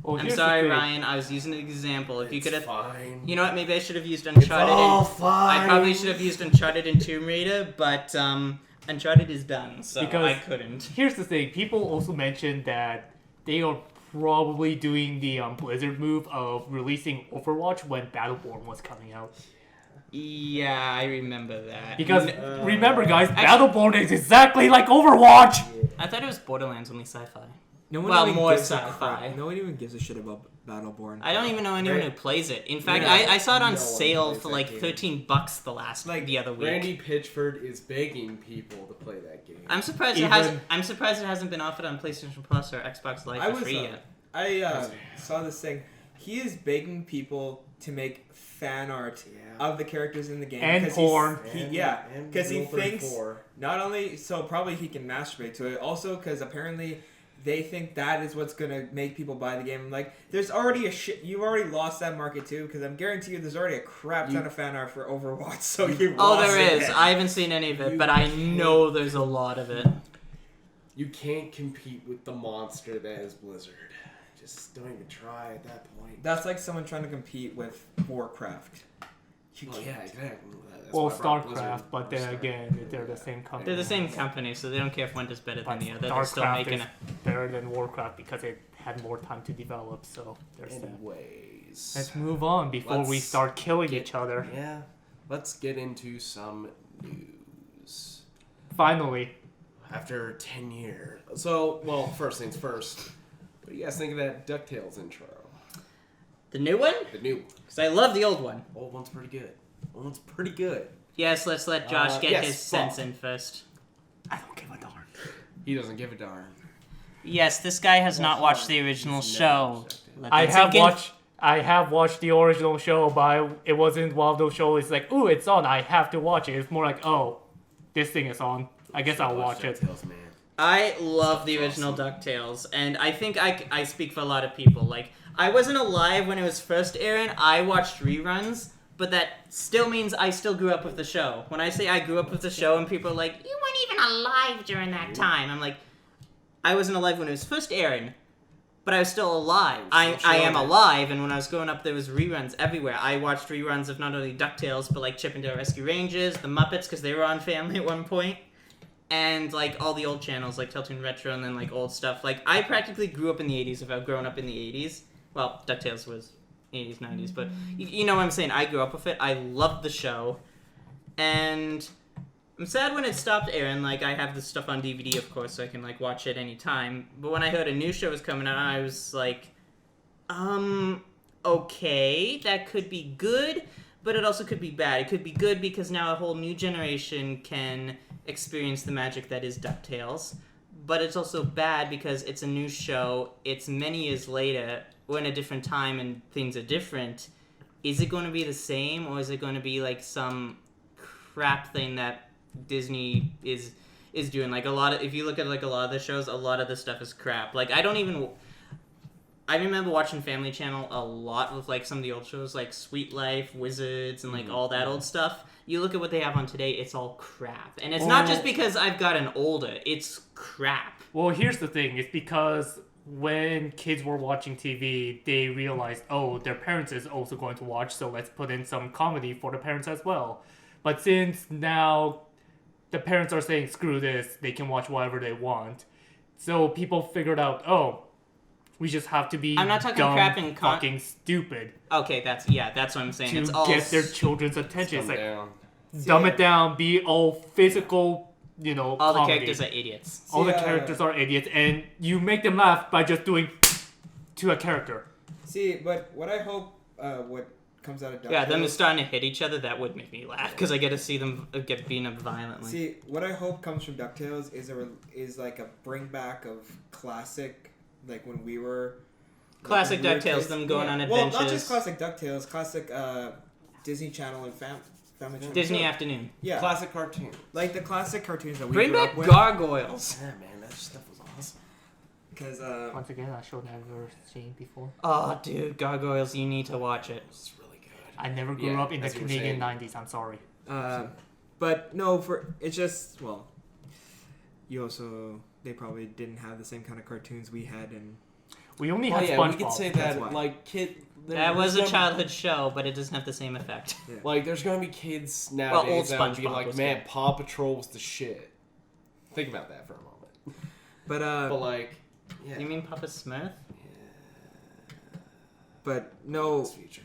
Well, I'm here's the sorry, thing. Ryan. I was using an example. If you could have, Fine. you know what? Maybe I should have used Uncharted. Fine. I probably should have used Uncharted and Tomb Raider, but Uncharted is done, so Because- I couldn't. Here's the thing. People also mentioned that they are probably doing the Blizzard move of releasing Overwatch when Battleborn was coming out. Yeah, I remember that. Because remember, guys, Actually- Battleborn is exactly like Overwatch. I thought it was Borderlands, only sci-fi. No one Well, really more gives a sci-fi. crap. No one even gives a shit about Battleborn. I don't even know anyone Right. who plays it. In fact, Yeah. I saw it on No one sale plays for that like game. $13 the other week. Randy Pitchford is begging people to play that game. I'm surprised I'm surprised it hasn't been offered on PlayStation Plus or Xbox Live for free yet. I saw this thing. He is begging people to make fan art of the characters in the game. And 'cause he's- porn. Because he Rule thinks 34. not only so probably he can masturbate to it, also because apparently they think that is what's gonna make people buy the game. Like, there's already you've already lost that market too, because I'm guarantee you there's already a crap ton of fan art for Overwatch. So you Oh, lost there it. is. I haven't seen any of it, but I know there's a lot of it. You can't compete with the monster that is Blizzard. Just don't even try at that point. That's like someone trying to compete with Warcraft. You Well, can't. yeah, exactly. That's Well, why I brought StarCraft, Blizzard but then first. again, they're the same company. They're the same company, so they don't care if one does better than But the other. They're still StarCraft making is a... better than Warcraft because it had more time to develop. So there's that. Anyways. Let's move on before we Let's start killing each other. Yeah. Let's get into some news. Finally, After 10 years. So, well, first things first. What do you guys think of that DuckTales intro? The new one? The new Because I love the old one. old one's pretty good. Old one's pretty good. Yes, let's let Josh get yes, his sense in first. I don't give a darn. He doesn't give a darn. Yes, this guy has not watched the original He's show. never checked it. Let I that have sink in. watched. I have watched the original show, but it wasn't one of those shows. It's like, ooh, it's on. I have to watch it. It's more like, oh, this thing is on. I guess I'll watch it. DuckTales, man. I love the original DuckTales, and I think I speak for a lot of people. Like, I wasn't alive when it was first airing. I watched reruns, but that still means I still grew up with the show. When I say I grew up with the show and people are like, you weren't even alive during that time, I'm like, I wasn't alive when it was first airing, but I was still alive. I am alive, and when I was growing up, there was reruns everywhere. I watched reruns of not only DuckTales, but like Chip and Dale Rescue Rangers, the Muppets, because they were on Family at one point. And, like, all the old channels, like Teletoon Retro and then, like, old stuff. Like, I practically grew up in the 80s if I've grown up in the 80s. Well, DuckTales was 80s, 90s, but you know what I'm saying. I grew up with it. I loved the show. And I'm sad when it stopped airing. Like, I have this stuff on DVD, of course, so I can, like, watch it anytime. But when I heard a new show was coming out, I was like, okay, that could be good, but it also could be bad. It could be good because now a whole new generation can experience the magic that is DuckTales, but it's also bad because it's a new show, it's many years later, we're in a different time and things are different. Is it going to be the same, or is it going to be like some crap thing that Disney is doing? Like, if you look at like a lot of the shows, a lot of the stuff is crap. Like, I remember watching Family Channel a lot with like some of the old shows like Sweet Life, Wizards, and like all that old stuff. You look at what they have on today, it's all crap. And it's not just because I've gotten older, it's crap. Well, here's the thing. It's because when kids were watching TV, they realized, oh, their parents is also going to watch, so let's put in some comedy for the parents as well. But since now the parents are saying, screw this, they can watch whatever they want. So people figured out, oh, we just have to be I'm not talking dumb, crap and fucking stupid. Okay, that's what I'm saying. To It's all get their children's attention. It's like, down. dumb it down, be all physical, all comedy. the characters are idiots. All the characters are idiots, and you make them laugh by just doing to a character. See, but what I hope, what comes out of DuckTales... Yeah, them starting to hit each other, that would make me laugh, because I get to see them get beaten up violently. See, what I hope comes from DuckTales is like a bring back of classic, like when we were... Classic like DuckTales, them going on adventures. Well, not just classic DuckTales, classic Disney Channel and Family Channel. Disney Afternoon. Yeah. Classic cartoon. Like the classic cartoons that we Bring grew back up with. Gargoyles. Yeah, man, that stuff was awesome. Because, Once again, I showed never seen before. Oh, dude, Gargoyles, you need to watch it. It's really good. I never grew up in the as you were Canadian saying. 90s, I'm sorry. but no, it's just, well, they probably didn't have the same kind of cartoons we had, and We only Oh had yeah, SpongeBob. we could say That's that, why. like, That was a there's gonna- childhood show, but it doesn't have the same effect. Like, there's gonna be kids old nowadays that would be SpongeBob like, was man, good. Paw Patrol was the shit. Think about that for a moment. but like, yeah. You mean Papa Smurf? but no, It's future.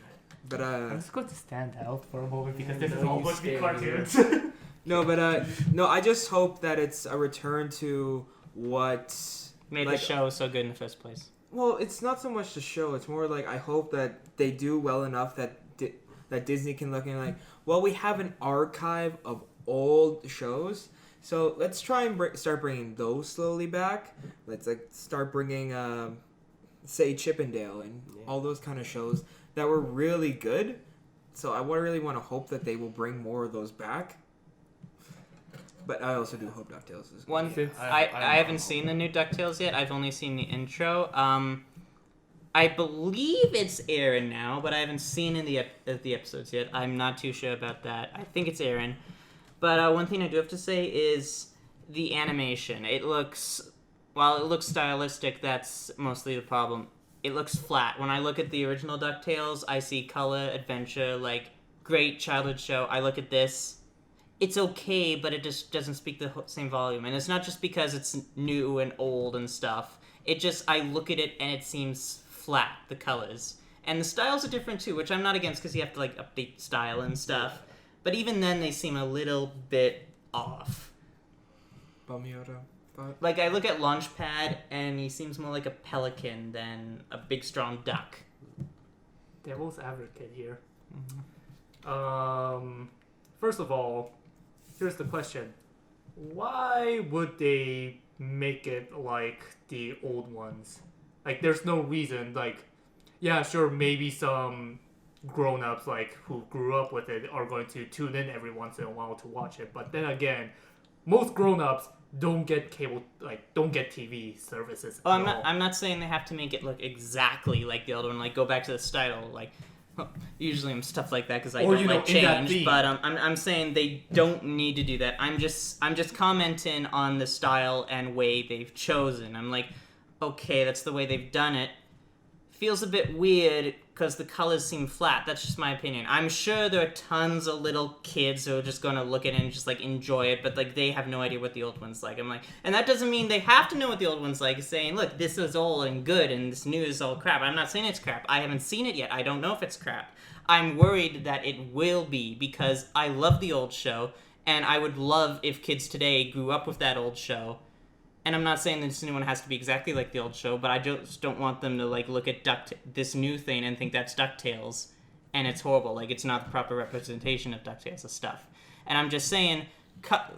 but I'm just going to stand out for a moment because this is No, all you going to be stand cartoons. no, but no, I just hope that it's a return to what Made like, the show so good in the first place. Well, it's not so much the show. It's more like I hope that they do well enough that that Disney can look and like, well, we have an archive of old shows, so let's try and start bringing those slowly back. Let's like start bringing, say, Chip and Dale and all those kind of shows that were really good. So I really want to hope that they will bring more of those back. But I also do hope DuckTales is One, Yeah, I haven't seen the new DuckTales yet. I've only seen the intro. I believe it's airing now, but I haven't seen the episodes yet. I'm not too sure about that. I think it's airing. But one thing I do have to say is the animation. While it looks stylistic, that's mostly the problem. It looks flat. When I look at the original DuckTales, I see color, adventure, like, great childhood show. I look at this. It's okay, but it just doesn't speak the same volume. And it's not just because it's new and old and stuff. I look at it and it seems flat, the colors. And the styles are different too, which I'm not against because you have to like update style and stuff. But even then, they seem a little bit off. Bamiota. Like, I look at Launchpad and he seems more like a pelican than a big, strong duck. Devil's advocate here. First of all, here's the question. Why would they make it like the old ones? Like, there's no reason. Like, yeah, sure, maybe some grown-ups, like, who grew up with it are going to tune in every once in a while to watch it. But then again, most grown-ups don't get don't get TV services. Oh, at all. I'm not saying they have to make it look exactly like the old one. Like go back to the style. Like usually I'm stuff like that because I Or, don't like in that change. theme. But I'm saying they don't need to do that. I'm just commenting on the style and way they've chosen. I'm like, okay, that's the way they've done it. Feels a bit weird because the colors seem flat. That's just my opinion. I'm sure there are tons of little kids who are just gonna look at it and just like enjoy it, but like they have no idea what the old one's like. I'm like, and that doesn't mean they have to know what the old one's like. Saying, look, this is old and good, and this new is all crap. I'm not saying it's crap. I haven't seen it yet. I don't know if it's crap. I'm worried that it will be because I love the old show, and I would love if kids today grew up with that old show. And I'm not saying this new one has to be exactly like the old show, but I just don't want them to like look at this new thing and think that's DuckTales, and it's horrible. Like it's not the proper representation of DuckTales' stuff. And I'm just saying,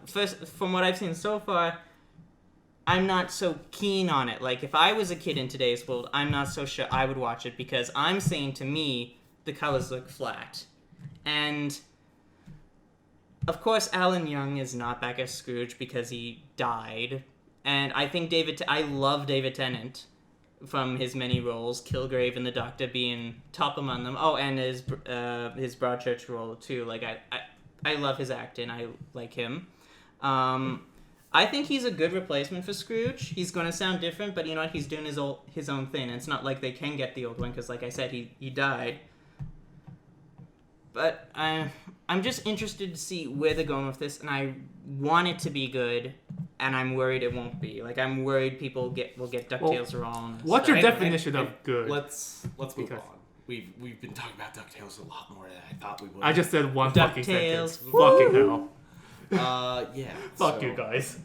first from what I've seen so far, I'm not so keen on it. Like if I was a kid in today's world, I'm not so sure I would watch it because I'm saying to me the colors look flat, and of course Alan Young is not back as Scrooge because he died. And I think I love David Tennant from his many roles, Kilgrave and the Doctor being top among them. Oh, and his Broadchurch role too. Like I love his acting. I like him. I think he's a good replacement for Scrooge. He's going to sound different, but you know what? He's doing his own thing. And it's not like they can get the old one because, like I said, he died. But I'm just interested to see where they're going with this, and I want it to be good, and I'm worried it won't be. Like I'm worried people will get DuckTales wrong. What's your definition of good? Let's move on. We've been talking about DuckTales a lot more than I thought we would. I just said one fucking sentence. DuckTales. Fucking hell. Yeah. Fuck so you guys.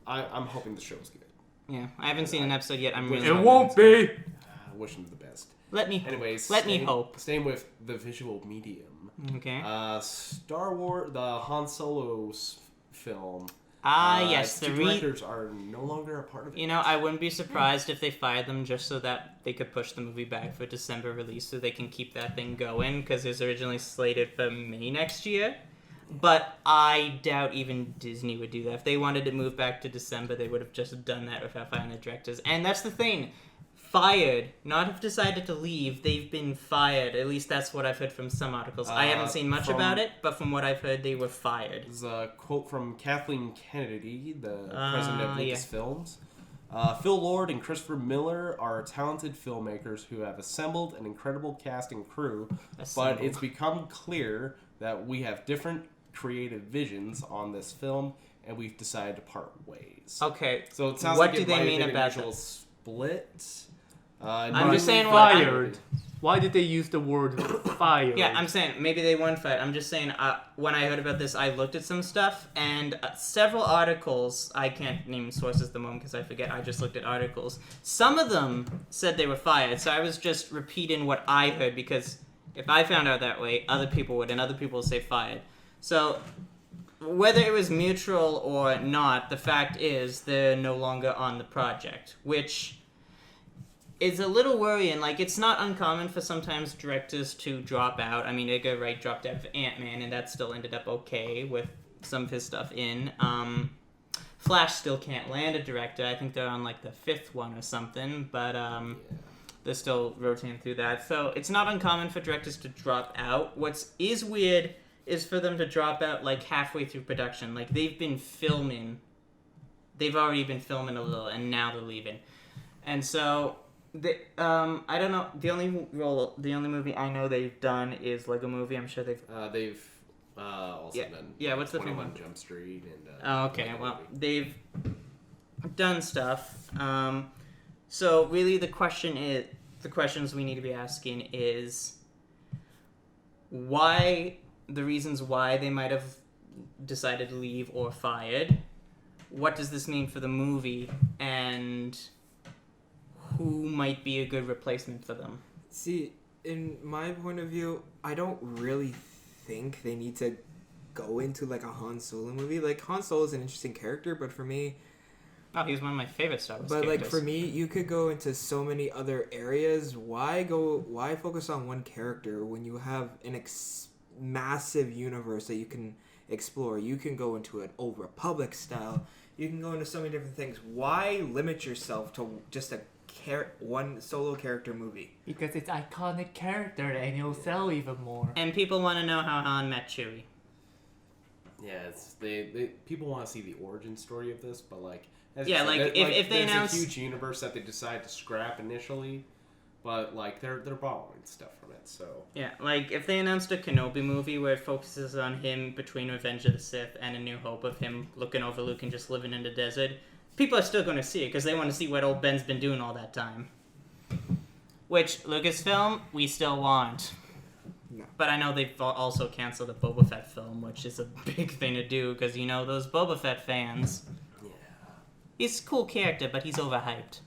I'm hoping the show's good. Yeah, I haven't seen an episode yet. I'm really. It won't be. Wish them the best. Let me hope. Staying with the visual medium. Okay. Star Wars, the Han Solo film. Yes, the directors are no longer a part of it. You know, I wouldn't be surprised if they fired them just so that they could push the movie back for December release so they can keep that thing going because it was originally slated for May next year. But I doubt even Disney would do that. If they wanted to move back to December, they would have just done that without firing the directors. And that's the thing. Fired, not have decided to leave. They've been fired. At least that's what I've heard from some articles. I haven't seen much about it, but from what I've heard, they were fired. This is a quote from Kathleen Kennedy, the president of Lucasfilms. Phil Lord and Christopher Miller are talented filmmakers who have assembled an incredible cast and crew, but it's become clear that we have different creative visions on this film, and we've decided to part ways. Okay. So it sounds what like do it they might mean have been about an usual split. I'm just saying fired. Why did they use the word fired? Yeah, I'm saying maybe they weren't fired. I'm just saying when I heard about this, I looked at some stuff and several articles. I can't name sources at the moment because I forget. I just looked at articles. Some of them said they were fired, so I was just repeating what I heard because if I found out that way, other people would, and other people would say fired. So whether it was mutual or not, the fact is they're no longer on the project, which is a little worrying. Like, it's not uncommon for sometimes directors to drop out. I mean, Edgar Wright dropped out of Ant-Man, and that still ended up okay with some of his stuff in. Flash still can't land a director. I think they're on, like, the 5th one or something, but they're still rotating through that. So it's not uncommon for directors to drop out. What is weird is for them to drop out, like, halfway through production. Like, they've been filming. They've already been filming a little, and now they're leaving. And so I don't know. The only movie I know they've done is Lego Movie. I'm sure they've also done. Yeah, what's the film? 21 Jump Street and. Okay. Lego Well, Movie. they've done stuff. So really, the questions we need to be asking is the reasons why they might have decided to leave or fired. What does this mean for the movie? And who might be a good replacement for them? See, in my point of view, I don't really think they need to go into like a Han Solo movie. Like, Han Solo is an interesting character, but for me... Oh, he's one of my favorite Star Wars But characters. like, for me, you could go into so many other areas. Why focus on one character when you have an massive universe that you can explore? You can go into an Old Republic style. You can go into so many different things. Why limit yourself to just one solo character movie? Because it's iconic character and it'll sell even more. And people want to know how Han met Chewie. Yeah, people want to see the origin story of this, but like, as Yeah, you said, like, if they there's announce- a huge universe that they decide to scrap initially, but like they're borrowing stuff from it. So Yeah, like if they announced a Kenobi movie where it focuses on him between Revenge of the Sith and A New Hope of him looking over Luke and just living in the desert, people are still going to see it because they want to see what old Ben's been doing all that time. Which, Lucasfilm, we still want. No. But I know they've also canceled the Boba Fett film, which is a big thing to do because, you know, those Boba Fett fans. yeah. He's a cool character, but he's overhyped.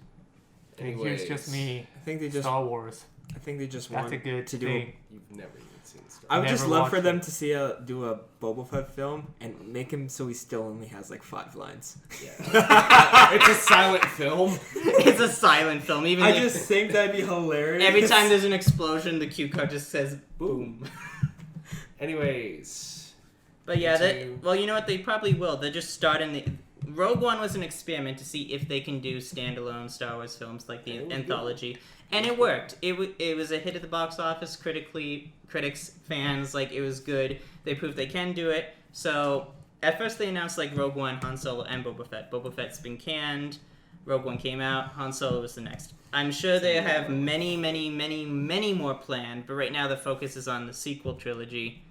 And Anyways, here's just me. I think they just Star Wars. want That's a good to do. thing. You've never even seen Star I would Never just love for watched them it. to see do a Boba Fett film and make him so he still only has like 5 lines. Yeah. It's a silent film. It's a silent film. Even I if- just think that'd be hilarious. every time there's an explosion, the cue card just says boom. Anyways, But yeah, Into- well, you know what? They probably will. They're just starting the. Rogue One was an experiment to see if they can do standalone Star Wars films like the And it was anthology, and it worked. It was a hit at the box office, critics, fans, like it was good. They proved they can do it. So at first they announced like Rogue One, Han Solo, and Boba Fett. Boba Fett's been canned. Rogue One came out. Han Solo was the next. I'm sure they have many, many, many, many more planned, but right now the focus is on the sequel trilogy.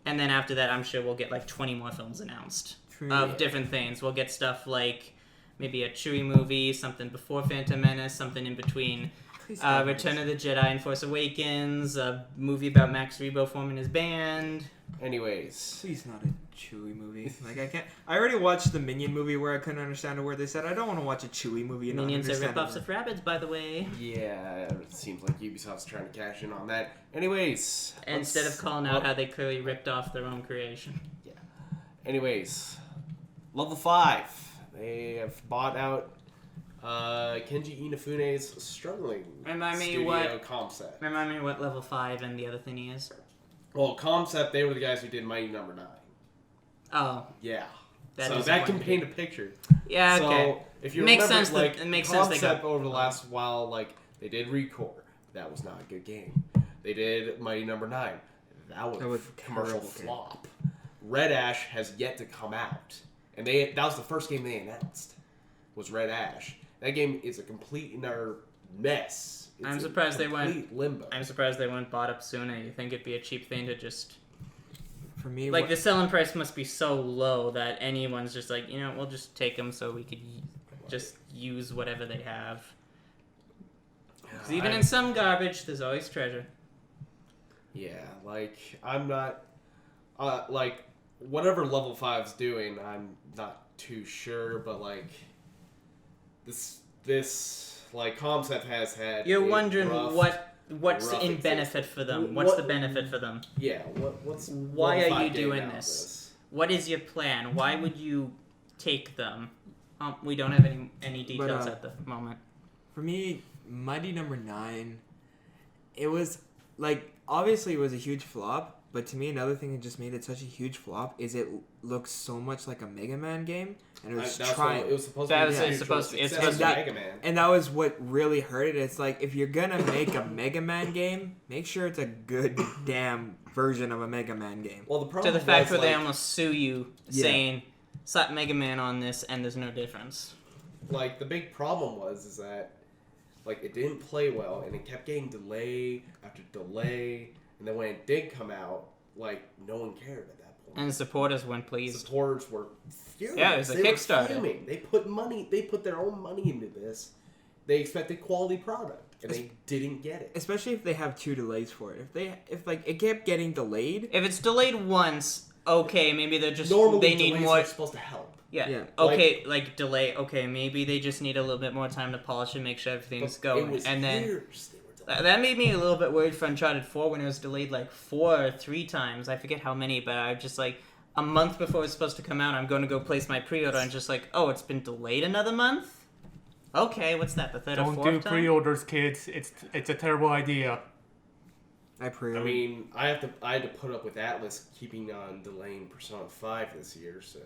And then after that, I'm sure we'll get like 20 more films announced of different things. We'll get stuff like maybe a Chewie movie, something before Phantom Menace, something in between Return of the Jedi and Force Awakens, a movie about Max Rebo forming his band. anyways, Please not a Chewie movie. Like I can't. I already watched the Minion movie where I couldn't understand a word they said. I don't want to watch a Chewie movie and Minions not are understand rip-offs of Rabbids, by the way. yeah, it seems like Ubisoft's trying to cash in on that. Anyways, Instead of calling out how they clearly ripped off their own creation. Anyways, level 5. They have bought out Kenji Inafune's struggling Remind me studio what- Concept. Remind me what level 5 and the other thing he is. Well, Concept, they were the guys who did Mighty Number 9. Oh, Yeah. That so is that can disappointing. paint a picture. yeah, So okay. if you Makes remember, sense that- like it makes sense they Concept got- over the last while, like they did Recore, that was not a good game. They did Mighty Number 9, that was a commercial terrible game. flop. Red Ash has yet to come out, and that was the first game they announced. Was Red Ash? That game is a complete and utter mess. It's I'm a surprised they went- complete limbo. I'm surprised they weren't bought up sooner. You think it'd be a cheap thing to just... For me, Like, the selling price must be so low that anyone's just like, you know, we'll just take them so we could just use whatever they have. 'Cause even in some garbage, there's always treasure. Yeah, like I'm not like whatever level 5's doing, I'm not too sure, but like this like Concept has had You're a wondering rough- what's rough in existence. benefit for them. What- What's the benefit for them? Yeah, what's Why level are 5 you getting doing out of this? What is your plan? Why would you take them? We don't have any details at the moment. for me, Mighty Number 9, it was like obviously it was a huge flop. But to me, another thing that just made it such a huge flop is it looks so much like a Mega Man game, and it was That's trying. what it was supposed That to was- be. it's supposed to- it's success supposed of to- Mega Man. And that was what really hurt it. It's like, if you're gonna make a Mega Man game, make sure it's a good damn version of a Mega Man game. Well, the To problem the fact was, where they like, almost sue you, Yeah. saying, slap Mega Man on this and there's no difference. like the big problem was that like it didn't play well and it kept getting delay after delay, and then when it did come out, like no one cared at that point. And the supporters weren't pleased. Supporters were furious. Yeah, it was a They were Kickstarter. fuming. They put their own money into this. They expected quality product, and they didn't get it. Especially if they have 2 delays for it. If like it kept getting delayed. If it's delayed once, okay, maybe they're just Normally, they need delays more. are supposed to help. Yeah. Yeah. Okay, like delay. Okay, maybe they just need a little bit more time to polish and make sure everything's But going. it was And then years they were delayed. that made me a little bit worried for Uncharted 4 when it was delayed like 4 or 3 times. I forget how many, but I just like a month before it's supposed to come out, I'm going to go place my pre-order and just like, oh, it's been delayed another month. Okay, what's that? The third or Don't fourth do time? pre-orders, kids. It's a terrible idea. I mean, I had to put up with Atlas keeping on delaying Persona 5 this year, so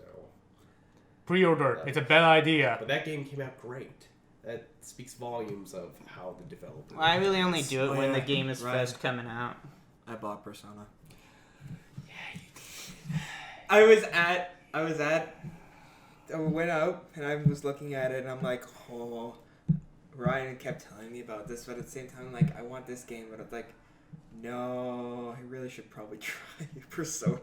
Pre-order. It's a bad idea. But that game came out great. That speaks volumes of how the developer. I really only do it Oh, when yeah. the game is Right. first coming out. I bought Persona. Yeah, I went out and I was looking at it and I'm like, oh, Ryan kept telling me about this, but at the same time, like, I want this game, but it's like, no, I really should probably try Persona.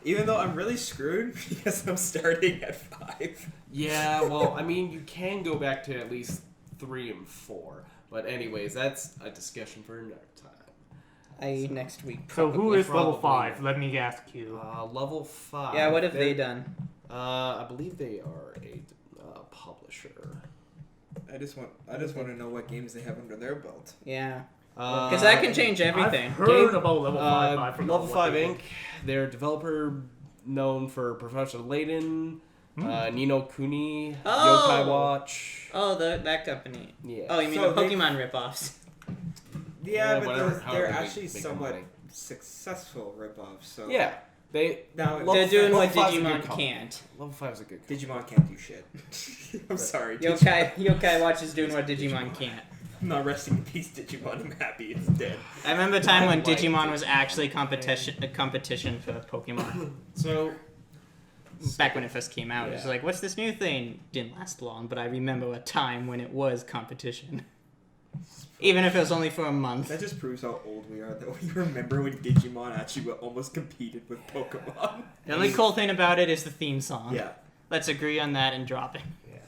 Even though I'm really screwed because I'm starting at 5. Yeah, well, I mean, you can go back to at least 3 and 4. But anyways, that's a discussion for another time. Next week. So who probably. is level Probably. 5? Let me ask you. Level 5. Yeah, what have they They're- done? I believe they are a publisher. I just want to know what games they have under their belt. Yeah. Because that can change everything. I've heard about level 5. but I forgot Level what 5 they Inc. They're a developer known for Professor Layton, Nino Kuni, Oh! Yokai Watch. Oh, that company. Yeah. Oh, you mean So the they- Pokemon ripoffs? Yeah, but whatever, they're however they actually make somewhat money. successful ripoffs. So Yeah. They now Level They're doing what five's a good Digimon company. can't. Level 5 is a good company. Digimon can't do shit. I'm sorry. Yokai Watch is doing what Digimon can't. I'm not resting in peace, Digimon. I'm happy it's dead. I remember a time when I like Digimon was Digimon. actually a competition for Pokemon. So, Back when it first came out, it was Yeah. like, what's this new thing? Didn't last long, but I remember a time when it was competition. Even if it was only for a month. That just proves how old we are, that we remember when Digimon actually almost competed with Pokemon. The only cool thing about it is the theme song. Yeah. Let's agree on that and drop it. yeah.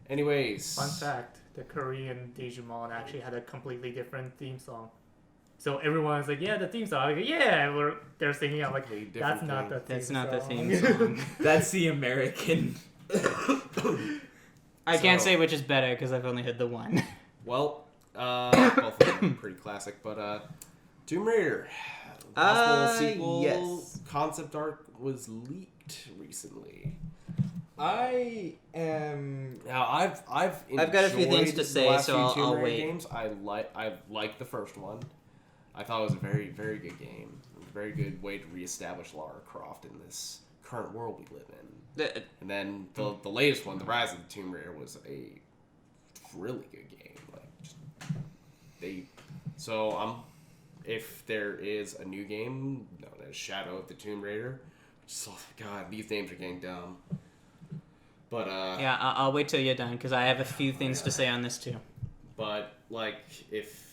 Anyways. Fun fact, the Korean Digimon actually had a completely different theme song. So everyone's like, yeah, the theme song. I go, yeah, they're singing. I'm like, Completely that's different not the thing. theme That's not the song. theme song. That's the American. I can't So- say which is better because I've only heard the one. Well, both of them are pretty classic, but Tomb Raider, possible sequel yes. concept art was leaked recently. I am. Now I've got a few things to enjoyed say, the last so few I'll Tomb Raider wait. games. I like the first one. I thought it was a very very good game. It was a very good way to reestablish Lara Croft in this current world we live in. And then the latest one, The Rise of the Tomb Raider, was a really good game. If there is a new game known as Shadow of the Tomb Raider, God, these names are getting dumb. But Yeah, I'll wait till you're done because I have a few things to say on this too. but like if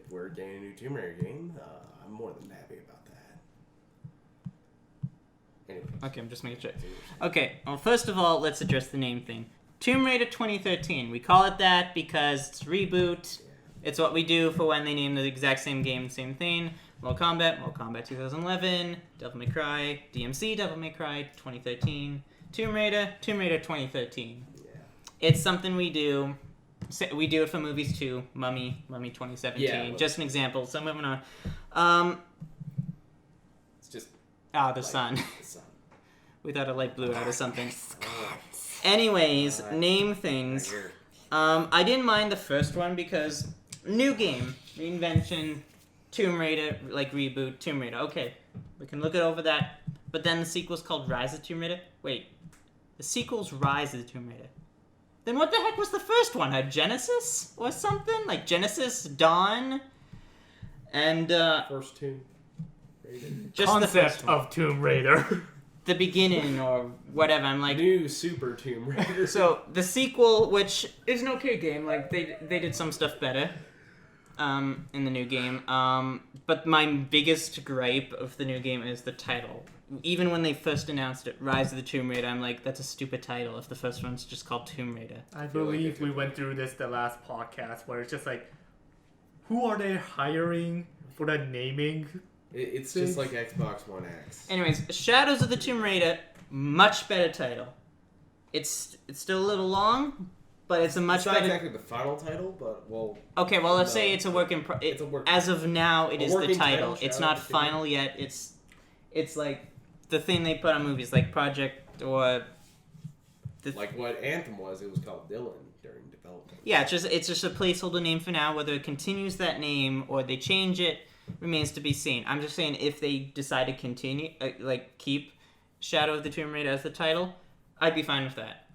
we're getting a new Tomb Raider game, I'm more than happy about that. Anyway. Okay, I'm just making sure. Okay, well, first of all, let's address the name thing. Tomb Raider 2013. We call it that because it's a reboot. It's what we do for when they name the exact same game, same thing. Mortal Kombat 2011, Devil May Cry, DMC Devil May Cry 2013, Tomb Raider 2013. Yeah. It's something we do. We do it for movies too. Mummy 2017. Yeah, just an example. So moving on. It's just The sun. the sun. We thought a light blew out or something. Anyways, name things. Here. I didn't mind the first one because new game, reinvention, Tomb Raider, like reboot, Tomb Raider. Okay, we can look it over that. But then the sequel's called Rise of Tomb Raider. Wait, the sequel's Rise of the Tomb Raider. Then what the heck was the first one? A Genesis or something? Like Genesis, Dawn, and First Tomb Raider. just the Concept first one. of Tomb Raider. The beginning or whatever. I'm like, New Super Tomb Raider. so the sequel, which is an okay game, like they did some stuff better, in the new game. But my biggest gripe of the new game is the title. Even when they first announced it, Rise of the Tomb Raider, I'm like, that's a stupid title if the first one's just called Tomb Raider. I feel like believe they we could- went through this the last podcast where it's just like, who are they hiring for the naming? It's just like Xbox One X. Anyways, Shadows of the Tomb Raider, much better title. It's still a little long, but it's a much It's not better. exactly the final title, but Okay, well, let's No. say it's a work in It's a work- as of now, it A is the working title. title, It's Shadow not of the Tomb Raider. final yet. It's like the thing they put on movies, like Project or like what Anthem was, it was called Dylan during development. yeah. It's just a placeholder name for now. Whether it continues that name or they change it remains to be seen. I'm just saying if they decide to continue, keep, Shadow of the Tomb Raider as the title, I'd be fine with that.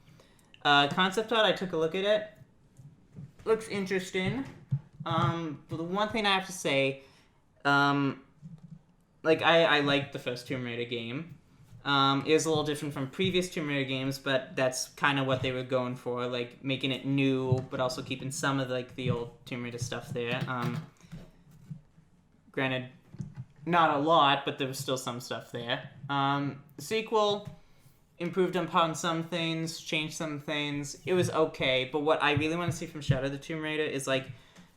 Concept art, I took a look at it. Looks interesting. But the one thing I have to say, I liked the first Tomb Raider game. It was a little different from previous Tomb Raider games, but that's kind of what they were going for, like making it new, but also keeping some of like the old Tomb Raider stuff there. Granted, not a lot, but there was still some stuff there. The sequel improved upon some things, changed some things. It was okay, but what I really want to see from Shadow of the Tomb Raider is like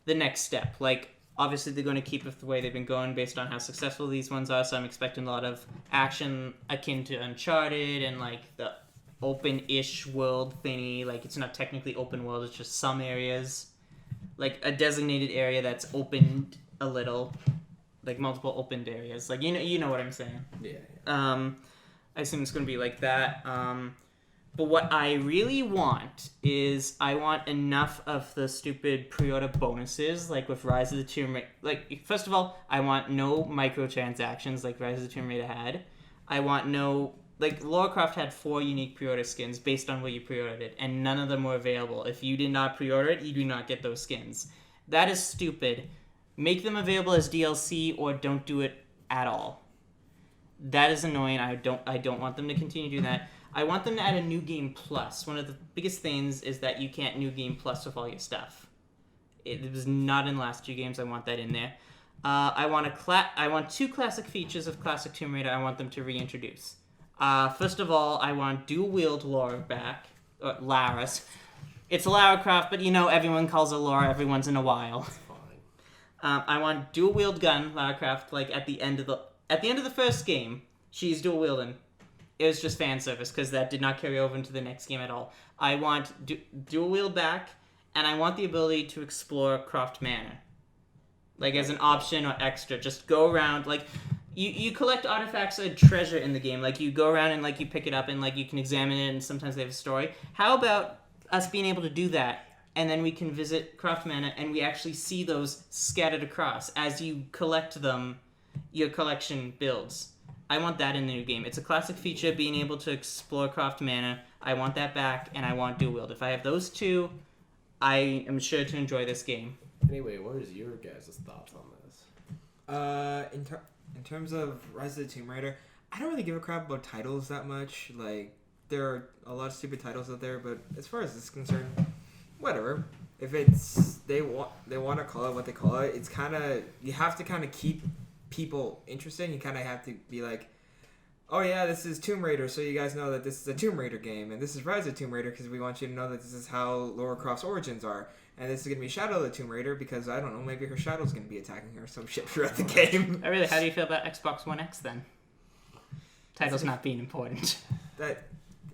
the next step. Like, obviously they're going to keep it the way they've been going based on how successful these ones are, so I'm expecting a lot of action akin to Uncharted and like the open-ish world thingy. Like, it's not technically open world, it's just some areas. Like a designated area that's opened a little. Like multiple opened areas. Like, you know what I'm saying. Yeah. I assume it's going to be like that. But what I really want is I want enough of the stupid pre-order bonuses, like with Rise of the Tomb Raider. Like, first of all, I want no microtransactions like Rise of the Tomb Raider had. I want no... Like, Lara Croft had 4 unique pre-order skins based on where you pre-ordered it, and none of them were available. If you did not pre-order it, you do not get those skins. That is stupid. Make them available as DLC or don't do it at all. That is annoying. I don't want them to continue doing that. I want them to add a New Game Plus. One of the biggest things is that you can't New Game Plus with all your stuff. It was not in the last 2 games. I want that in there. I want 2 classic features of classic Tomb Raider I want them to reintroduce. First of all, I want dual-wield Lara back. Lara's. It's Lara Croft, but everyone calls her Lara every once in a while. I want dual-wield gun Lara Croft, like at the end of the first game, she's dual-wielding. It was just fan service because that did not carry over into the next game at all. I want dual-wield back, and I want the ability to explore Croft Manor. Like as an option or extra. Just go around, like, you collect artifacts or treasure in the game. Like you go around and like you pick it up and like you can examine it and sometimes they have a story. How about us being able to do that? And then we can visit Croft Manor and we actually see those scattered across. As you collect them, your collection builds. I want that in the new game. It's a classic feature, being able to explore Croft Manor. I want that back, and I want dual wield. If I have those 2, I am sure to enjoy this game. Anyway, what is your guys' thoughts on this? In terms of Rise of the Tomb Raider, I don't really give a crap about titles that much. Like, there are a lot of stupid titles out there, but as far as this is concerned, whatever. If they want to call it what they call it, it's kind of, you have to kind of keep people interested. You kind of have to be like, oh yeah, this is Tomb Raider, so you guys know that this is a Tomb Raider game, and this is Rise of Tomb Raider because we want you to know that this is how Lara Croft's origins are, and this is gonna be Shadow of the Tomb Raider because I don't know, maybe her shadow's gonna be attacking her or some shit throughout the game. Really, how do you feel about Xbox One X then? Titles not being important.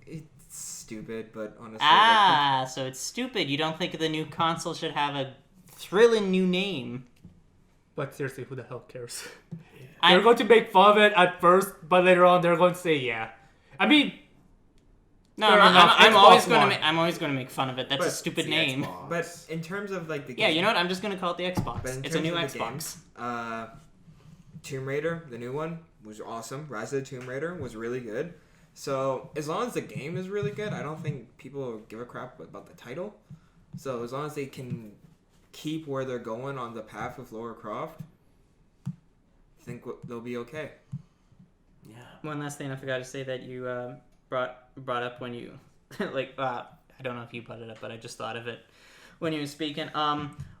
It's stupid, but honestly. So it's stupid. You don't think the new console should have a thrilling new name? But seriously, who the hell cares? They're going to make fun of it at first, but later on they're going to say, yeah. I mean, no, I'm always going to make fun of it. That's a stupid name. Xbox. But in terms of like the yeah, you know what? I'm just going to call it the Xbox. It's a new Xbox. Games, Tomb Raider, the new one, was awesome. Rise of the Tomb Raider was really good. So as long as the game is really good, I don't think people give a crap about the title. So as long as they can keep where they're going on the path with Lara Croft, I think they'll be okay. Yeah. One last thing I forgot to say that you brought up when you I don't know if you brought it up, but I just thought of it when you were speaking.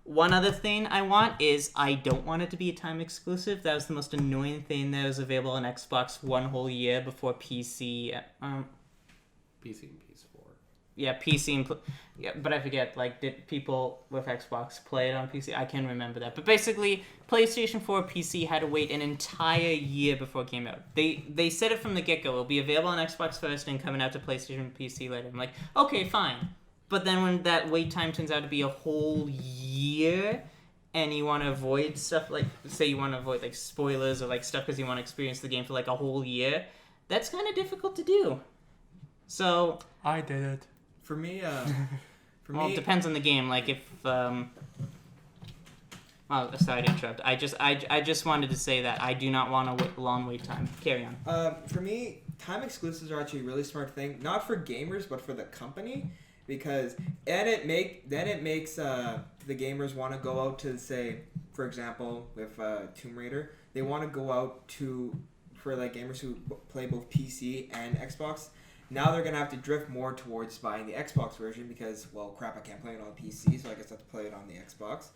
One other thing I want is I don't want it to be a time exclusive. That was the most annoying thing that was available on Xbox one whole year before PC. PC and PS4. Yeah, PC and but I forget. Like, did people with Xbox play it on PC? I can't remember that. But basically, PlayStation 4 PC had to wait an entire year before it came out. They said it from the get go. It'll be available on Xbox first and coming out to PlayStation PC later. I'm like, okay, fine. But then when that wait time turns out to be a whole year, and you want to avoid stuff like, say you want to avoid like spoilers or like stuff because you want to experience the game for like a whole year, that's kind of difficult to do. So I did it. For me, well, it depends on the game. Like if, oh, sorry to interrupt. I just wanted to say that I do not want a long wait time. Carry on. For me, time exclusives are actually a really smart thing, not for gamers but for the company, because it makes the gamers want to go out to, say, for example, with Tomb Raider, they want to go out to, for like gamers who play both PC and Xbox. Now they're gonna have to drift more towards buying the Xbox version because, well, crap, I can't play it on PC, so I guess I have to play it on the Xbox.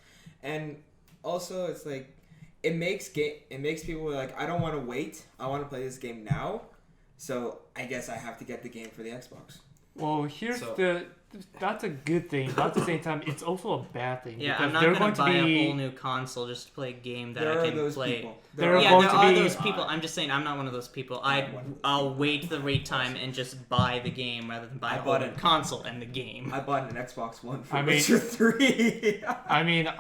And also, it's like it makes people like, I don't want to wait. I want to play this game now, so I guess I have to get the game for the Xbox. Well, that's a good thing, but at the same time, it's also a bad thing. Yeah, because I'm not they're going to buy be... a whole new console just to play a game that There I are can those play. people. There are Yeah, going there to are be... those people. I'm just saying, I'm not one of those people. I'll wait the wait time and just buy the game rather than buy a whole new console and the game. I bought an Xbox One for I mean- Witcher 3. I mean,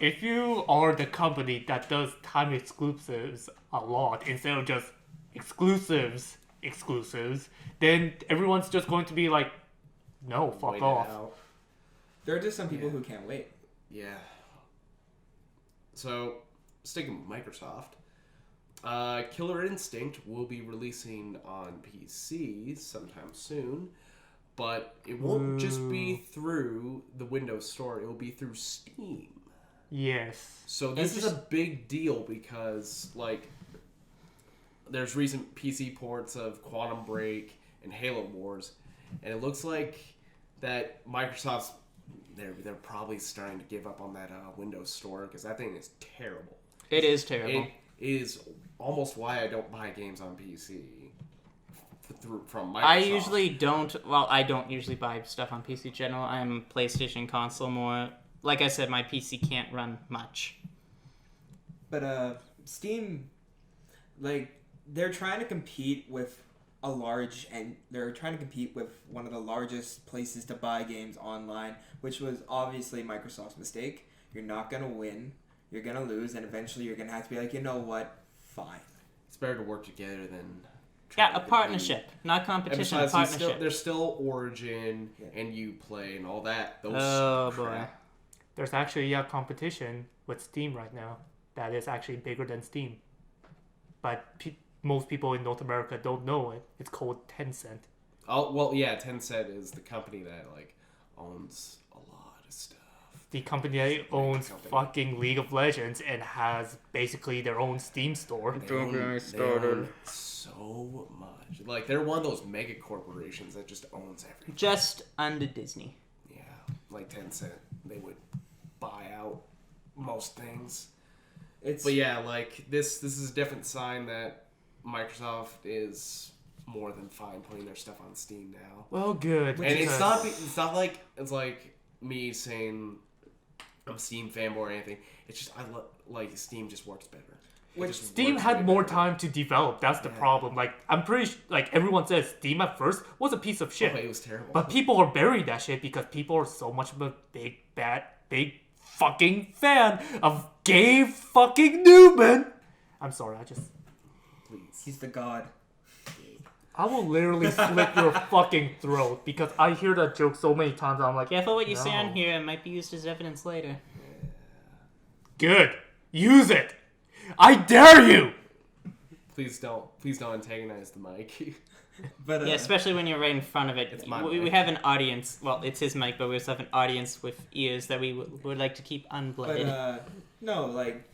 if you are the company that does time exclusives a lot instead of just exclusives, then everyone's just going to be like, no, fuck Wait it off. out. There are just some people who can't wait. Yeah. So, sticking with Microsoft, Killer Instinct will be releasing on PC sometime soon, but it won't just be through the Windows Store, it will be through Steam. Yes. So this is a big deal because, like, there's recent PC ports of Quantum Break and Halo Wars, and it looks like that Microsoft's they're probably starting to give up on that Windows Store because that thing is terrible. It is terrible. It is almost why I don't buy games on PC from Microsoft. I don't usually buy stuff on PC in general. I'm PlayStation console more. Like I said, my PC can't run much. But Steam, like, they're trying to compete with they're trying to compete with one of the largest places to buy games online, which was obviously Microsoft's mistake. You're not gonna win. You're gonna lose, and eventually you're gonna have to be like, you know what? Fine. It's better to work together than A partnership, not competition. And besides, Partnership. there's still Origin and Uplay and all that. Those Oh, boy. crap. There's actually a competition with Steam right now that is actually bigger than Steam. But most people in North America don't know it. It's called Tencent. Oh, well, yeah, Tencent is the company that, like, owns a lot of stuff. The company that owns company. fucking League of Legends and has basically their own Steam store. They own so much. Like, they're one of those mega corporations that just owns everything. Just under Disney. Yeah, like Tencent. They would buy out most things. But yeah, like, this is a different sign that Microsoft is more than fine putting their stuff on Steam now. Well, good. And it's not like me saying I'm a Steam fanboy or anything. It's just like Steam just works better. Steam had more time to develop. That's the problem. Like, I'm pretty like everyone says Steam at first was a piece of shit. Oh, it was terrible. But people are burying that shit because people are so much of a big fucking fan of Gabe fucking Newman. I'm sorry, Please. He's the god. I will literally slit your fucking throat because I hear that joke so many times. I'm like, Careful what you say on here. It might be used as evidence later. good. Use it. I dare you. Please don't antagonize the mic. But Yeah, especially when you're right in front of it. It's my We mic. have an audience. Well, it's his mic, but we also have an audience with ears that we would like to keep unblooded. But no, like,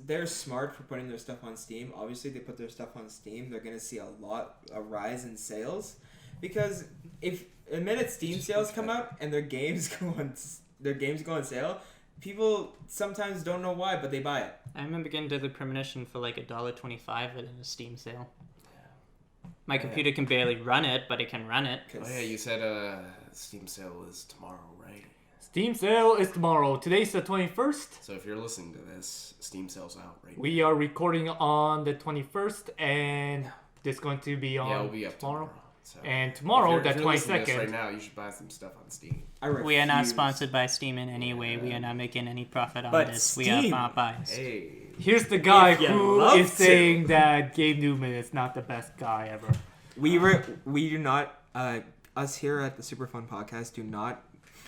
they're smart for putting their stuff on Steam. Obviously, they put their stuff on Steam. They're gonna see a rise in sales, because if the minute Steam sales come out and their games go on sale, people sometimes don't know why, but they buy it. I remember getting Deadly Premonition for like $1.25 at a Steam sale. My computer can barely run it, but it can run it. Oh yeah, you said Steam sale is tomorrow, right? Steam sale is tomorrow. Today's the 21st. So if you're listening to this, Steam sale's out right now. We are recording on the 21st, and this is going to be on it'll be up tomorrow. So And tomorrow, the if you're listening to this 22nd. right now, you should buy some stuff on Steam. We are not sponsored by Steam in any way. We are not making any profit on But this. We are Steam- not biased. Hey. Here's the guy If you who love is to. saying that Gabe Newman is not the best guy ever. We do not us here at the Super Fun Podcast do not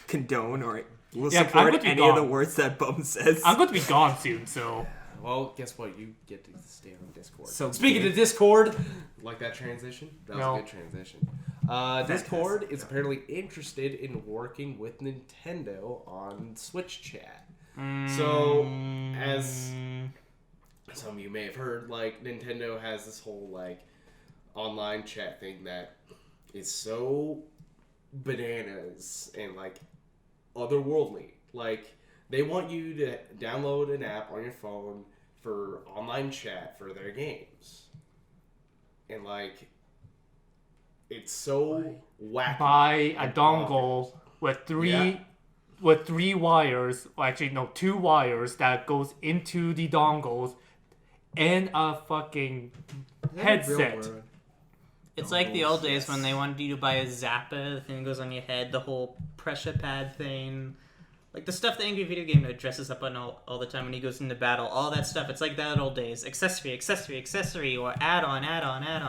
condone or will Yeah, I'm support going to be any of the gone. words that Bum says. I'm going to be gone soon, so Well, guess what? You get to stay on Discord. So speaking of Discord, like that transition? That was No. a good transition. Discord is apparently interested in working with Nintendo on Switch chat. So, as some of you may have heard, like, Nintendo has this whole, like, online chat thing that is so bananas and, like, otherworldly. Like, they want you to download an app on your phone for online chat for their games. And, like, it's so wacky. Buy a and dongle bonkers. with three wires, or actually no, 2 wires that goes into the dongles, and a fucking headset. It's like the old days Yes. when they wanted you to buy a Zappa, the thing that goes on your head, the whole pressure pad thing. Like the stuff the Angry Video Game Nerd dresses up on all the time when he goes into battle. All that stuff. It's like that old days. Accessory, or add-on.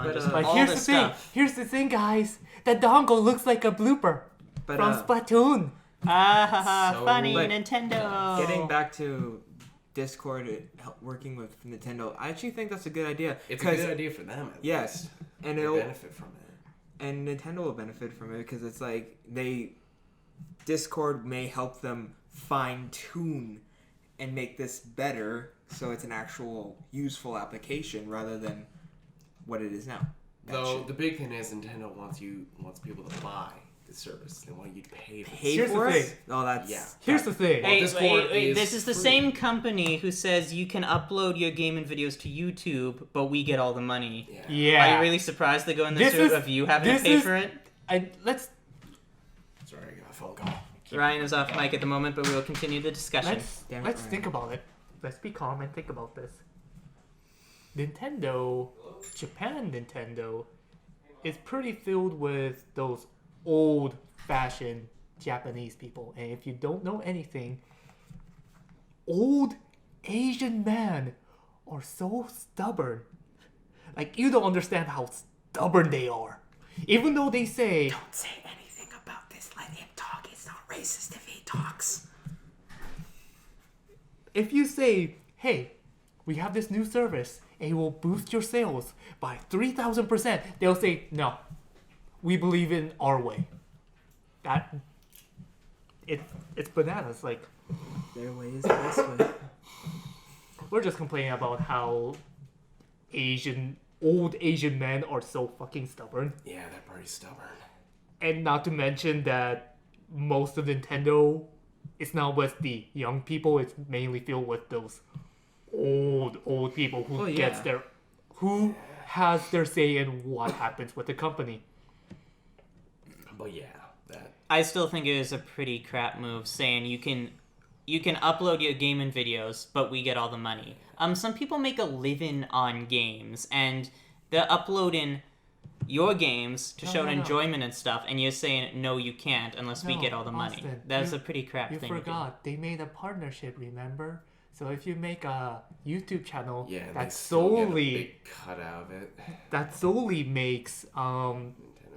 But, just But all here's this the thing. stuff. Here's the thing, guys. The dongle looks like a blooper But, from Splatoon. So- Funny, But Nintendo. Getting back to Discord working with Nintendo, I actually think that's a good idea. It's a good idea for them. At Yes, least. and They it'll benefit from it. and Nintendo will benefit from it because it's like Discord may help them fine tune and make this better so it's an actual useful application rather than what it is now. Though the big thing is Nintendo wants people to buy the service. They want you to pay for Pay Here's for the it? thing. Oh, that's Yeah. Here's the thing. Well, Discord is This is the free. same company who says you can upload your gaming videos to YouTube, but we get all the money. Yeah. Yeah. Are you really surprised they go in this This route is- of you having to this pay is- for it? Let's Sorry, I got a phone call. Ryan is off mic at the moment, but we will continue the discussion. Damn it, let's Ryan. think about it. Let's be calm and think about this. Nintendo, Japan Nintendo, is pretty filled with those old-fashioned Japanese people. And if you don't know anything, old Asian men are so stubborn. Like, you don't understand how stubborn they are. Even though they say, Don't say anything about this. Let him talk. It's not racist if he talks. if you say, hey, we have this new service and it will boost your sales by 3,000%, they'll say, no, we believe in our way. It's bananas. Like, Their way is the best way. we're just complaining about how old Asian men are so fucking stubborn. Yeah, they're pretty stubborn. And not to mention that most of Nintendo is not with the young people. It's mainly filled with those old people who Oh, yeah. gets their, who has their say in what happens with the company. But yeah, that. I still think it is a pretty crap move saying you can upload your gaming videos, but we get all the money. Some people make a living on games, and they're uploading your games to show No. enjoyment and stuff, and you're saying no, you can't unless we No, get all the money. Austin, That's you- a pretty crap You thing. to do. forgot they made a partnership. Remember? So if you make a YouTube channel Yeah, they that still get a solely big cut out of it. makes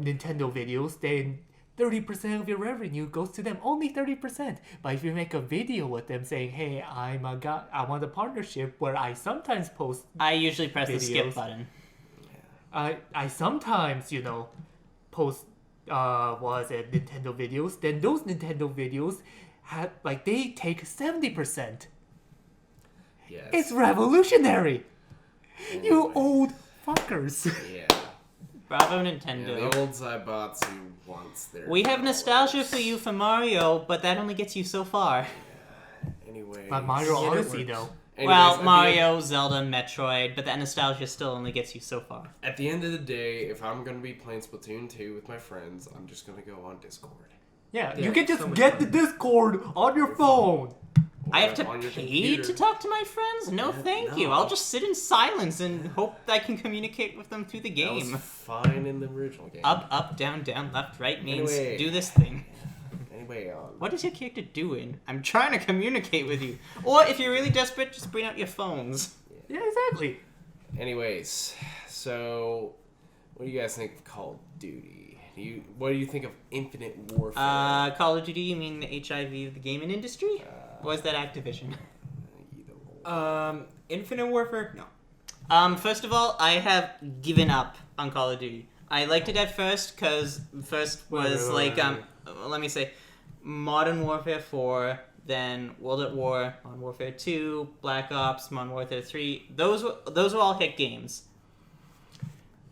Nintendo videos, then 30% of your revenue goes to them. Only 30%. But if you make a video with them saying, "Hey, I want a partnership where I sometimes post, I usually press the skip Videos. button. I sometimes post Nintendo videos." Then those Nintendo videos they take 70%. Yes. It's revolutionary. You Anyway. old fuckers. Yeah. Bravo, Yeah, Nintendo. the old Zaibatsu wants their. We have nostalgia for you for Mario, but that only gets you so far. Anyway. But Mario Yeah, it Odyssey, works. though. Well, Mario, Zelda, Metroid, but that nostalgia still only gets you so far. At the end of the day, if I'm gonna be playing Splatoon 2 with my friends, I'm just gonna go on Discord. Yeah, Yeah, you can just so much get fun. the Discord on your phone. I have to on your pay computer. to talk to my friends? No, Yeah, thank you. no. I'll just sit in silence and hope I can communicate with them through the That was game. fine in the original game. Up, down, left, right means Anyway. do this thing. Anyway, What is your character doing? I'm trying to communicate with you. Or if you're really desperate, just bring out your phones. Yeah, exactly. Anyways, so what do you guys think of Call of Duty? What do you think of Infinite Warfare? Call of Duty, you mean the HIV of the gaming industry? Or is that Activision? Either or. Infinite Warfare? No. First of all, I have given up on Call of Duty. I liked it at first because first was let me say, Modern Warfare 4, then World at War, Modern Warfare 2, Black Ops, Modern Warfare 3. Those were all hit games.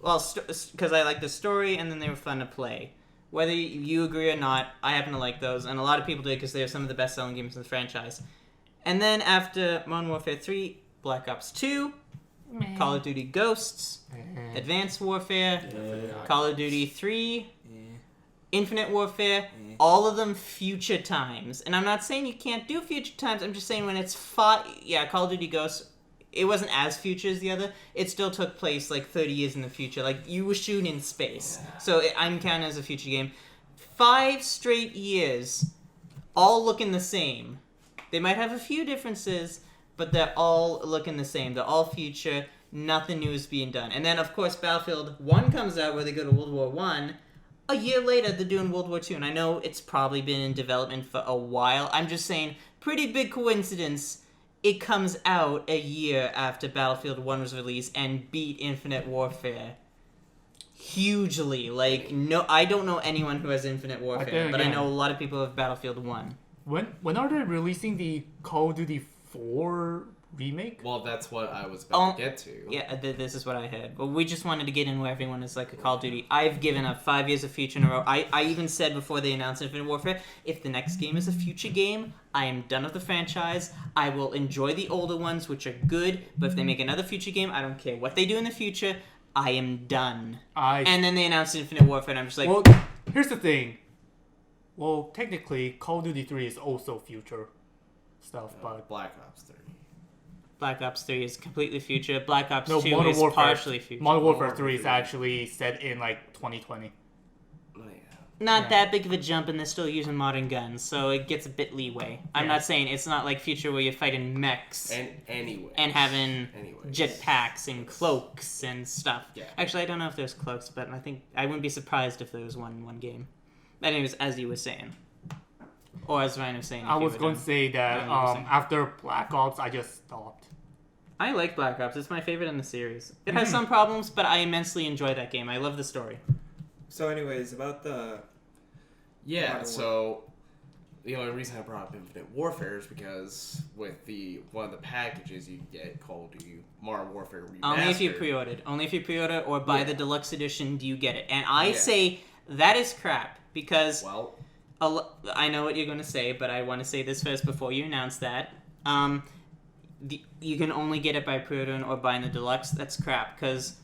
Well, because I liked the story and then they were fun to play. Whether you agree or not, I happen to like those, and a lot of people do because they're some of the best-selling games in the franchise. And then after Modern Warfare 3, Black Ops 2, Call of Duty Ghosts, Advanced Warfare, Call of Duty 3, Infinite Warfare, all of them future times. And I'm not saying you can't do future times, I'm just saying when it's Call of Duty Ghosts, it wasn't as future as the other. It still took place like 30 years in the future. Like, you were shooting in space. So I'm counting as a future game. 5 straight years, all looking the same. They might have a few differences, but they're all looking the same. They're all future. Nothing new is being done. And then, of course, Battlefield 1 comes out where they go to World War 1. A year later, they're doing World War 2. And I know it's probably been in development for a while. I'm just saying, pretty big coincidence. It comes out a year after Battlefield 1 was released and beat Infinite Warfare hugely. Like, no, I don't know anyone who has Infinite Warfare, but I know a lot of people who have Battlefield 1. When are they releasing the Call of Duty 4 remake? Well, that's what I was about to get to. Yeah, this is what I heard. But we just wanted to get in where everyone is like a Call of Duty. I've given up 5 years of future in a row. I even said before they announced Infinite Warfare, if the next game is a future game, I am done with the franchise. I will enjoy the older ones, which are good, but if they make another future game, I don't care what they do in the future, I am done. And then they announced Infinite Warfare, and I'm just like... Well, here's the thing. Well, technically, Call of Duty 3 is also future stuff, but... Black Ops 3. Black Ops 3 is completely future. Black Ops 2 Modern is Warfare, partially future. Modern Warfare 3 is actually set in, 2020. Oh, yeah. Not that big of a jump, and they're still using modern guns, so it gets a bit leeway. I'm not saying it's not like future where you're fighting mechs and having jetpacks and cloaks and stuff. Yeah. Actually, I don't know if there's cloaks, but I wouldn't be surprised if there was one in one game. But anyways, as you were saying. Or as Ryan was saying. I was going to say that after Black Ops, I just stopped. I like Black Ops. It's my favorite in the series. It has some problems, but I immensely enjoy that game. I love the story. So anyways, about the... Yeah, so the only reason I brought up Infinite Warfare is because with one of the packages you get Call of Duty Modern Warfare Remastered. Only if you pre-ordered. Only if you pre-order or buy the deluxe edition do you get it. And I say that is crap because... Well... I know what you're going to say, but I want to say this first before you announce that. You can only get it by pre-ordering or buying the deluxe. That's crap, because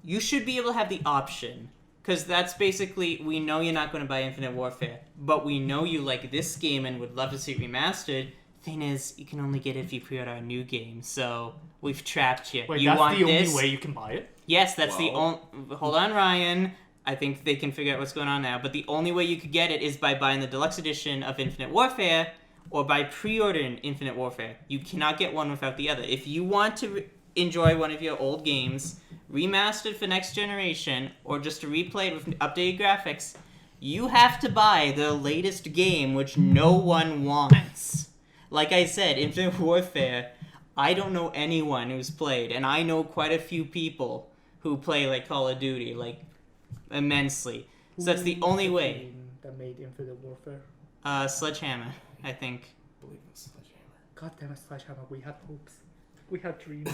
you should be able to have the option. Because that's basically, we know you're not going to buy Infinite Warfare, but we know you like this game and would love to see it remastered. Thing is, you can only get it if you pre-order a new game, so we've trapped you. Wait, you that's want the this? only way you can buy it? Yes, that's the only... Hold on, Ryan. I think they can figure out what's going on now. But the only way you could get it is by buying the deluxe edition of Infinite Warfare or by pre-ordering Infinite Warfare. You cannot get one without the other. If you want to enjoy one of your old games, remastered for next generation, or just to replay it with updated graphics, you have to buy the latest game, which no one wants. Like I said, Infinite Warfare, I don't know anyone who's played, and I know quite a few people who play like Call of Duty, like immensely. So that's the only way. That made Infinite Warfare. Sledgehammer, I think. I believe it's Sledgehammer. God damn it, Sledgehammer. We had hopes. We had dreams.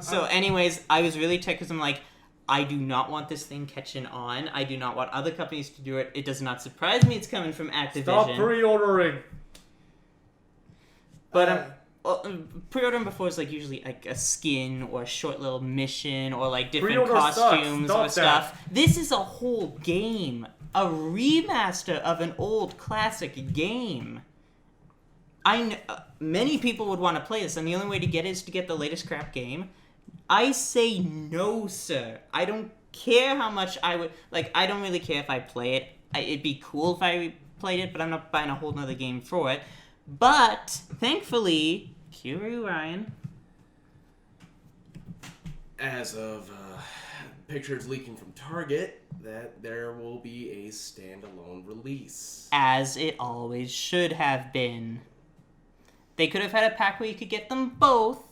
So anyways, I was really tight because I'm like, I do not want this thing catching on. I do not want other companies to do it. It does not surprise me it's coming from Activision. Stop pre-ordering. But pre-ordering before is like usually like a skin or a short little mission or like different Pre-order costumes or sucks. stuff. This is a whole game, a remaster of an old classic game. Many people would want to play this, and the only way to get it is to get the latest crap game. I say no, sir. I don't care how much I would like. I don't really care if I play it. It'd be cool if I played it, but I'm not buying a whole nother game for it. But thankfully, cue Ryan. As of pictures leaking from Target, that there will be a standalone release. As it always should have been. They could have had a pack where you could get them both,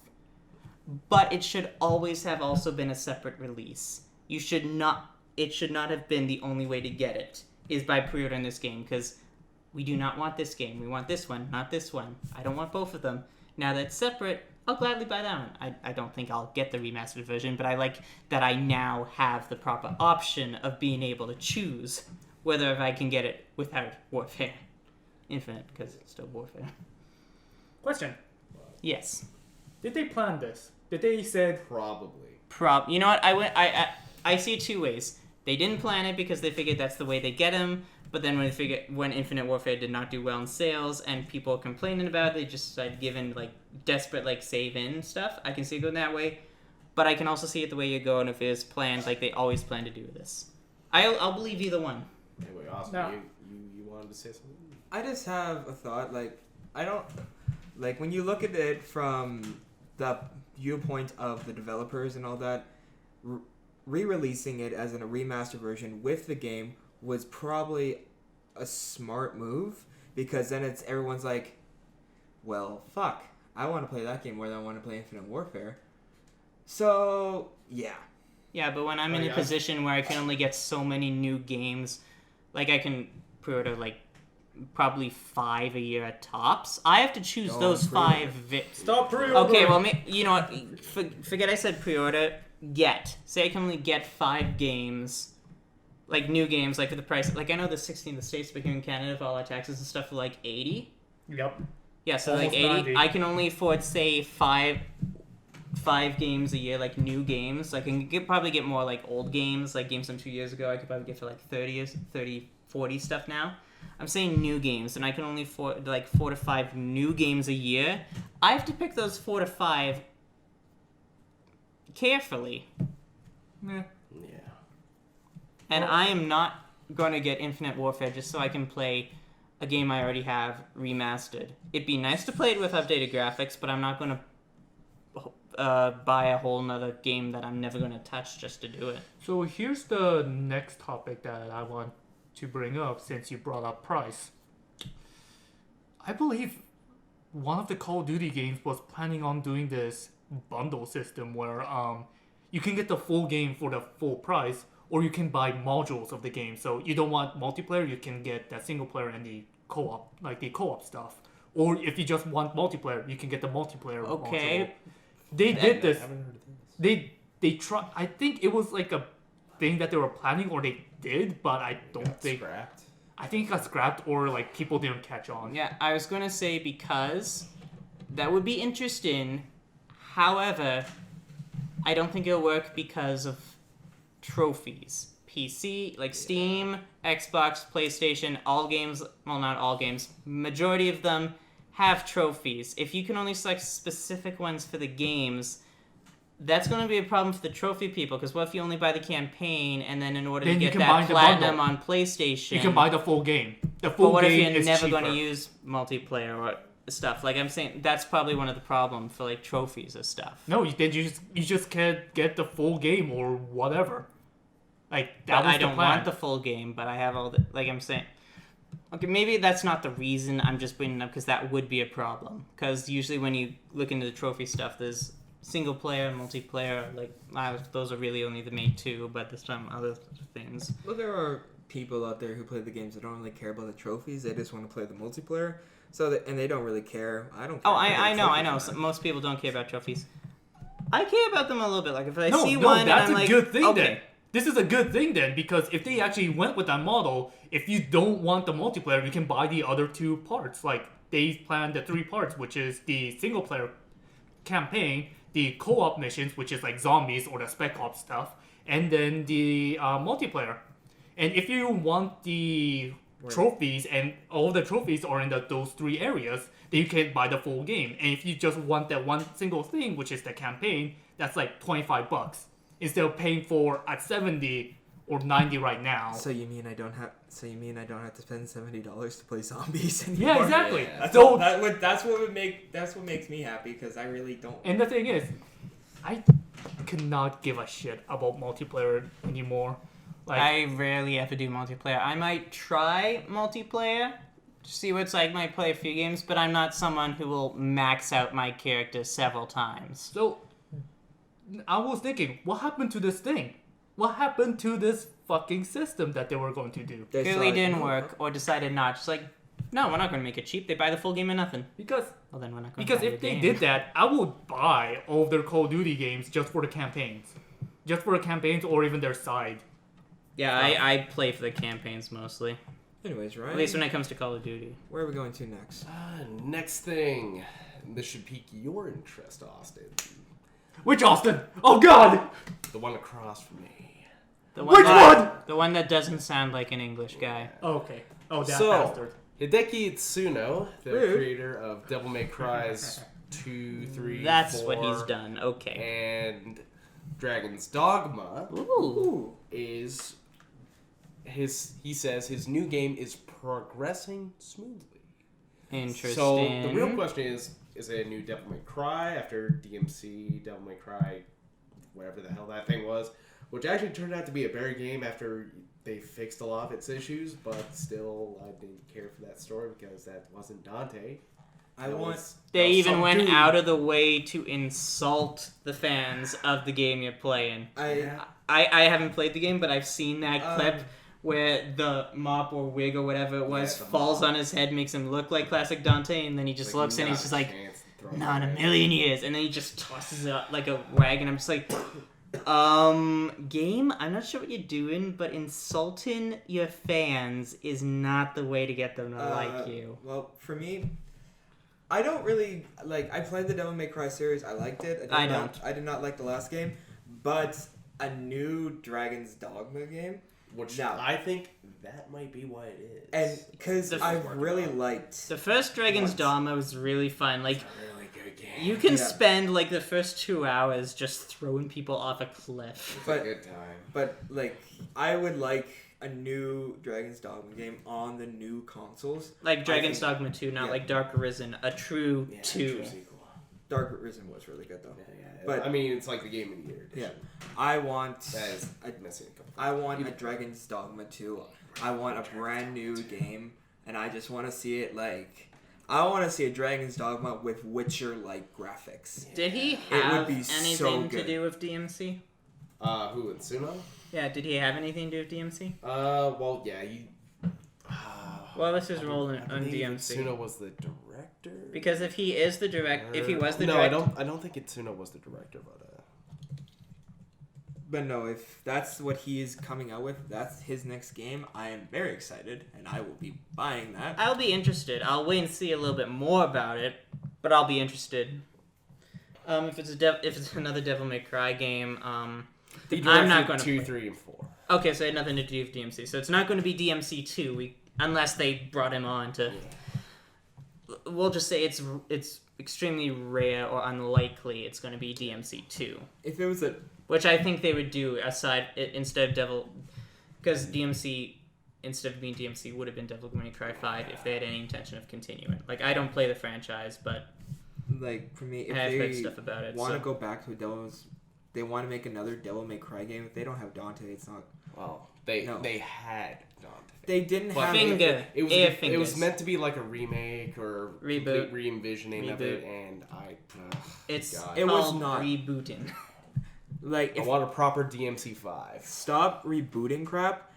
but it should always have also been a separate release. It should not have been the only way to get it, is by pre-ordering this game, because we do not want this game. We want this one, not this one. I don't want both of them. Now that it's separate, I'll gladly buy that one. I don't think I'll get the remastered version, but I like that I now have the proper option of being able to choose whether if I can get it without Warfare Infinite, because it's still Warfare. Question. Yes. Did they plan this? Did they said... Probably. You know what? I see it two ways. They didn't plan it because they figured that's the way they get them, but then when Infinite Warfare did not do well in sales and people were complaining about it, they just started giving like desperate like save-in stuff. I can see it going that way, but I can also see it the way you're going if it's planned like they always plan to do this. I'll believe either one. Anyway, Austin, No. you wanted to say something? I just have a thought. Like, I don't like when you look at it from the viewpoint of the developers and all that. Re-releasing it as in a remastered version with the game was probably a smart move, because then everyone's like, well, fuck, I want to play that game more than I want to play Infinite Warfare. So yeah. Yeah, but when I'm in a position where I can only get so many new games, like I can pre-order like probably 5 a year at tops, I have to choose those 5. Stop pre-ordering! Okay, well, you know what? Forget I said pre-order. Say I can only get 5 games, like new games, like for the price. Like I know there's 60 in the States, but here in Canada, for all our taxes and stuff, for like 80. Yep. Yeah, so Almost like 80. 90. I can only afford, say, 5 games a year, like new games. I can probably get more like old games, like games from 2 years ago. I could probably get for like 40 stuff now. I'm saying new games, and I can only afford like 4 to 5 new games a year. I have to pick those 4 to 5 carefully. Yeah. And I am not going to get Infinite Warfare just so I can play a game I already have remastered. It'd be nice to play it with updated graphics, but I'm not going to buy a whole nother game that I'm never going to touch just to do it. So here's the next topic that I want to bring up since you brought up price. I believe one of the Call of Duty games was planning on doing this bundle system where you can get the full game for the full price, or you can buy modules of the game. So you don't want multiplayer, you can get that single player and the co-op, like the co-op stuff. Or if you just want multiplayer, you can get the multiplayer module. They did this. I haven't heard of this. They try. I think it was like a thing that they were planning, or they did, but I don't think. Scrapped. I think it got scrapped, or like people didn't catch on. Yeah, I was going to say because that would be interesting. However, I don't think it'll work because of trophies. PC, like Steam, Xbox, PlayStation, all games, well, not all games, majority of them have trophies. If you can only select specific ones for the games, that's going to be a problem for the trophy people, because what if you only buy the campaign, and then in order Then to you get can buy that the platinum bundle. on PlayStation... You can buy the full game. The full but what if game you're is never cheaper. going to use multiplayer or stuff? Like, I'm saying, that's probably one of the problems for, like, trophies and stuff. No, then you just can't get the full game or whatever. Like, that But was I the don't plan. want the full game, but I have all the... Like, I'm saying... Okay, maybe that's not the reason I'm just bringing it up, because that would be a problem. Because usually when you look into the trophy stuff, there's single player, multiplayer, like, those are really only the main two, but there's some other things. Well, there are people out there who play the games that don't really care about the trophies. They just want to play the multiplayer. And they don't really care. I don't care. Oh, I know. Trophies So on most people don't care about trophies. I care about them a little bit. Like, if I No, see no, one that's and I'm a like... good thing okay. then. This is a good thing then, because if they actually went with that model, if you don't want the multiplayer, you can buy the other 2 parts. Like, they planned the 3 parts, which is the single player campaign, the co-op missions, which is like zombies or the spec ops stuff, and then the multiplayer. And if you want the trophies, and all the trophies are in those 3 areas, then you can buy the full game. And if you just want that one single thing, which is the campaign, that's like $25. Instead of paying for at 70 or 90 right now. So you mean I don't have to spend $70 to play zombies anymore? Yeah, exactly. Yeah. That's what makes me happy, because I really don't. And the thing is, I cannot give a shit about multiplayer anymore. Like, I rarely ever do multiplayer. I might try multiplayer to see what it's like. Might play a few games, but I'm not someone who will max out my character several times. so I was thinking, what happened to this thing? What happened to this fucking system that they were going to do? They Clearly saw it. didn't work, or decided not. Just like, no, we're not going to make it cheap. They buy the full game or nothing. Because Well, then we're not going to if they did that, I would buy all of their Call of Duty games just for the campaigns. Just for the campaigns or even their side. Yeah, I play for the campaigns mostly. Anyways, right? At least when it comes to Call of Duty. Where are we going to next? Next thing. This should pique your interest, Austin. Which Austin? Oh god! The one across from me. The Which one? The one that doesn't sound like an English guy. Oh, okay. Oh, that So, bastard. Hideki Itsuno, the Rude. creator of Devil May Cry's 2, 3, That's 4, what he's done. Okay. and Dragon's Dogma, Ooh. is he says his new game is progressing smoothly. Interesting. So the real question is it a new Devil May Cry after DMC, Devil May Cry, whatever the hell that thing was, which actually turned out to be a better game after they fixed a lot of its issues, but still I didn't care for that story because that wasn't Dante. They even some went dude. out of the way to insult the fans of the game you're playing. I haven't played the game, but I've seen that clip where the mop or wig or whatever it was the falls mop. on his head, makes him look like classic Dante, and then he just looks and he's just like, not in a million years, and then he just tosses it up like a rag, and I'm just like, game, I'm not sure what you're doing, but insulting your fans is not the way to get them to like you. Well, for me, I don't really like. I played the Devil May Cry series. I liked it. I don't. I did not like the last game, but a new Dragon's Dogma game, Which Now- I think that might be what it is. and because The- I really liked. The first Dragon's What? Dogma was really fun. Like, It's a really good game. you can Yeah. spend like the first 2 hours just throwing people off a cliff. It's but- a good time. But like, I would like a new Dragon's Dogma game on the new consoles. Like Dragon's think- Dogma 2, not yeah. like Dark Arisen, a true Yeah, 2. true sequel. Dark Arisen was really good though. Yeah. But- I mean, it's like the game of the year. Yeah, edition. I want. That is missing a couple. I want a Dragon's Dogma 2. I want a brand new game, and I just want to see it like. I want to see a Dragon's Dogma with Witcher-like graphics. Did he would have be so anything to good. do with DMC? Who, Itsuno? Yeah, did he have anything to do with DMC? Well, yeah, he. What was his role on I believe DMC? Itsuno was the director. Because if he is the if he was the no, director, I don't think Itsuno was the director, but But no, if that's what he's coming out with, that's his next game. I am very excited, and I will be buying that. I'll be interested. I'll wait and see a little bit more about it, but I'll be interested. If it's another Devil May Cry game, he I'm not directed going to 2, play. 3, and 4. Okay, so it had nothing to do with DMC. So it's not going to be DMC 2, unless they brought him on to. We'll just say it's extremely rare or unlikely it's going to be DMC 2, If it was a which I think they would do instead of Devil, because DMC instead of being DMC would have been Devil May Cry 5 if they had any intention of continuing. Like, I don't play the franchise, but like for me, if I've heard they stuff about it. want to So. go back to a Devil's, they want to make another Devil May Cry game. If they don't have Dante, it's not. Well, they No. had Dante. They didn't But have Finger. It was Air it fingers. was meant to be like a remake or Reboot. complete re-envisioning of it, Reboot. and It's God. It was called not. rebooting. like I if want a proper DMC 5. stop rebooting crap.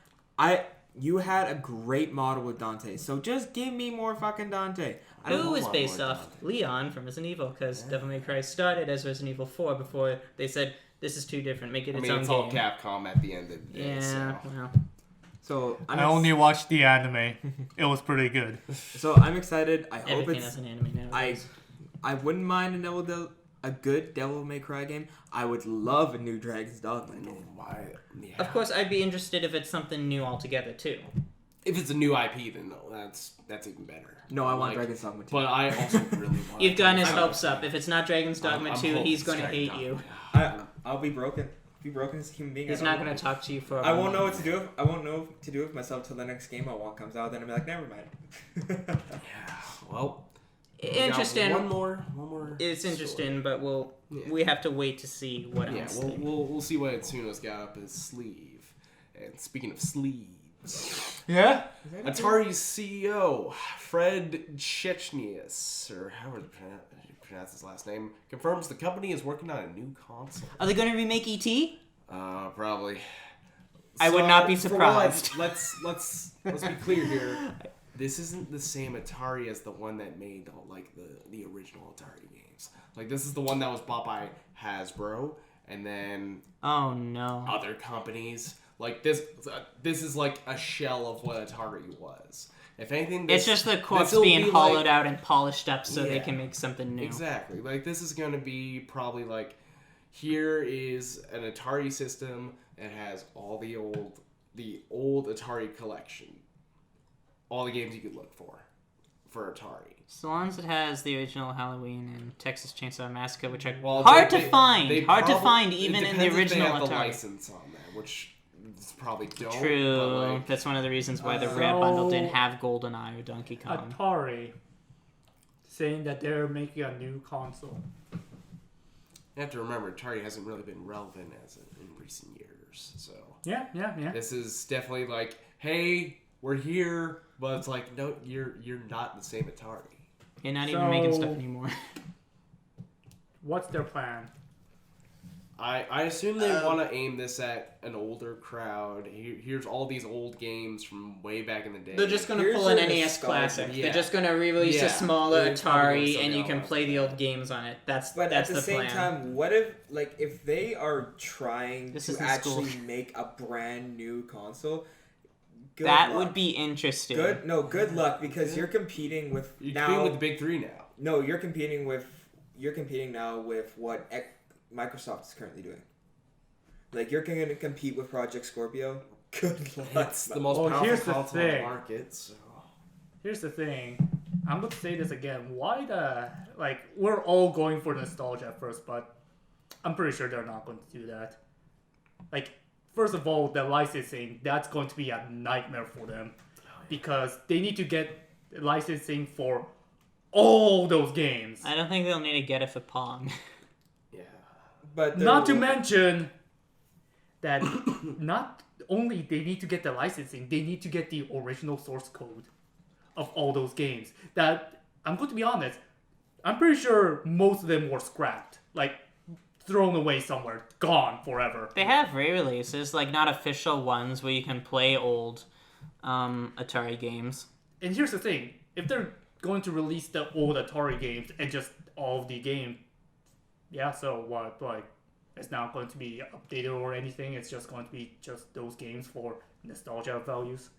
You had a great model with Dante, so just give me more fucking Dante. I don't Who was want based more off Dante. Leon from Resident Evil, because Devil May Cry started as Resident Evil 4 before they said, this is too different, make it I its mean, own it's game. all Capcom at the end of the day. Yeah, So. well. So I only watched the anime. It was pretty good. So I'm excited. I hope Everything it's. has an anime now. I wouldn't mind a good Devil May Cry game. I would love a new Dragon's Dogma game. Why? Yeah. Of course, I'd be interested if it's something new altogether, too. If it's a new IP, then no, that's even better. No, I want Like, Dragon's Dogma 2. But I also really want. You've gotten his I- hopes up. If it's not Dragon's Dogma I'm 2, hoping he's going to Dragon's hate you. Dogma. I'll be broken. Be broken as a human being. He's I not don't going to talk to you for a I won't know month. what to do. I won't know what to do with myself till the next game I want comes out. Then I'll be like, never mind. Yeah. Well. we got Interesting. One more. It's story. interesting, but Yeah. we have to wait to see what Yeah, else. we'll see what Itsuno's got up his sleeve. And speaking of sleeves, Yeah? Atari's CEO Fred Chechenius, or how are the pronounce his last name, confirms the company is working on a new console. Are they going to remake E.T.? Probably. I would not be for surprised. one, let's be clear here. This isn't the same Atari as the one that made the original Atari games. Like, this is the one that was bought by Hasbro, and then Oh no. other companies. Like, this is like a shell of what Atari was. If anything, It's just the corpse this'll being be hollowed out and polished up so they Yeah. can make something new. Exactly. Like, this is going to be probably like, here is an Atari system that has all the old Atari collection. All the games you could look for Atari. So long as it has the original Halloween and Texas Chainsaw Massacre, which are Well, hard they- to find. they Hard to probably- find it even in depends the if original they have the Atari. license on that, which is probably don't. True. But like, That's one of the reasons why the So- Rare Bundle didn't have GoldenEye or Donkey Kong. Atari saying that they're making a new console. you have to remember, Atari hasn't really been relevant in recent years. So Yeah. this is definitely like, hey, we're here, but it's like, no, you're not the same Atari. You're not even making So- stuff anymore. What's their plan? I assume they want to aim this at an older crowd. Here's all these old games from way back in the day. They're just going to Here's pull an a NES nostalgia. Classic. Yeah. They're just going to re-release Yeah. a smaller They're probably doing Atari, something and you can else. play the old games on it. That's But that's at the same plan. time, what if they are trying This to isn't school. actually make a brand new console? Good That luck. would be interesting. Good luck, because you're competing with You're now. competing with the big three now. No, you're competing now with what Microsoft is currently doing. Like, you're going to compete with Project Scorpio. Good luck. That's the most Well, powerful here's the console on the thing. market. So. Here's the thing. I'm going to say this again. We're all going for nostalgia at first, but I'm pretty sure they're not going to do that. Like, first of all, the licensing, that's going to be a nightmare for them. Because they need to get licensing for all those games. I don't think they'll need to get it for Pong. Yeah. But Not to mention that not only they need to get the licensing, they need to get the original source code of all those games. That, I'm going to be honest, I'm pretty sure most of them were scrapped. Like, thrown away somewhere, gone forever. They have re-releases, like not official ones where you can play old Atari games. And here's the thing, if they're going to release the old Atari games and just all of the game, yeah, so what, like, it's not going to be updated or anything, it's just going to be just those games for nostalgia values.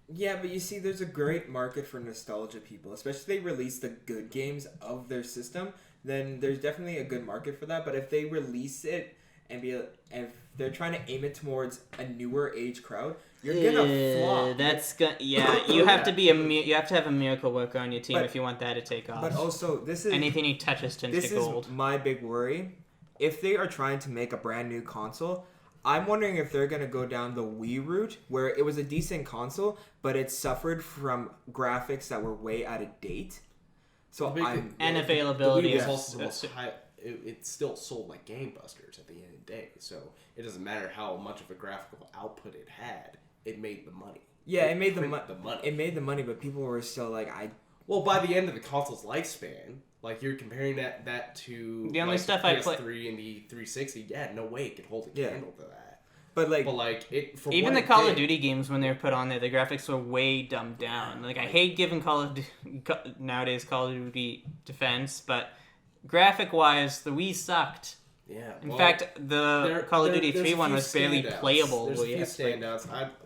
Yeah, but you see, there's a great market for nostalgia people, especially if they release the good games of their system. Then there's definitely a good market for that. But if they release it and if they're trying to aim it towards a newer age crowd, you're gonna flop. You have to be you have to have a miracle worker on your team But- if you want that to take off. But also, this is Anything he touches turns this to gold. is my big worry. If they are trying to make a brand new console, I'm wondering if they're gonna go down the Wii route, where it was a decent console, but it suffered from graphics that were way out of date. So And The availability. Wii was of- also the most high. It still sold like gangbusters at the end of the day. So it doesn't matter how much of a graphical output it had. It made the money. yeah, it made the printed money. It made the money, but people were still like, Well, by the end of the console's lifespan, like you're comparing that to The only like, stuff the I PS3 and the 360. Yeah, no way it could hold a Yeah. candle to that. But like, But like it for Even what the it Call of did- Duty games, when they were put on there, the graphics were way dumbed down. Like, I hate giving nowadays Call of Duty defense, but graphic-wise, the Wii sucked. Yeah. In well, fact, the Call of Duty there's 3 a one few was barely standouts. playable. There's where a you few had to, like-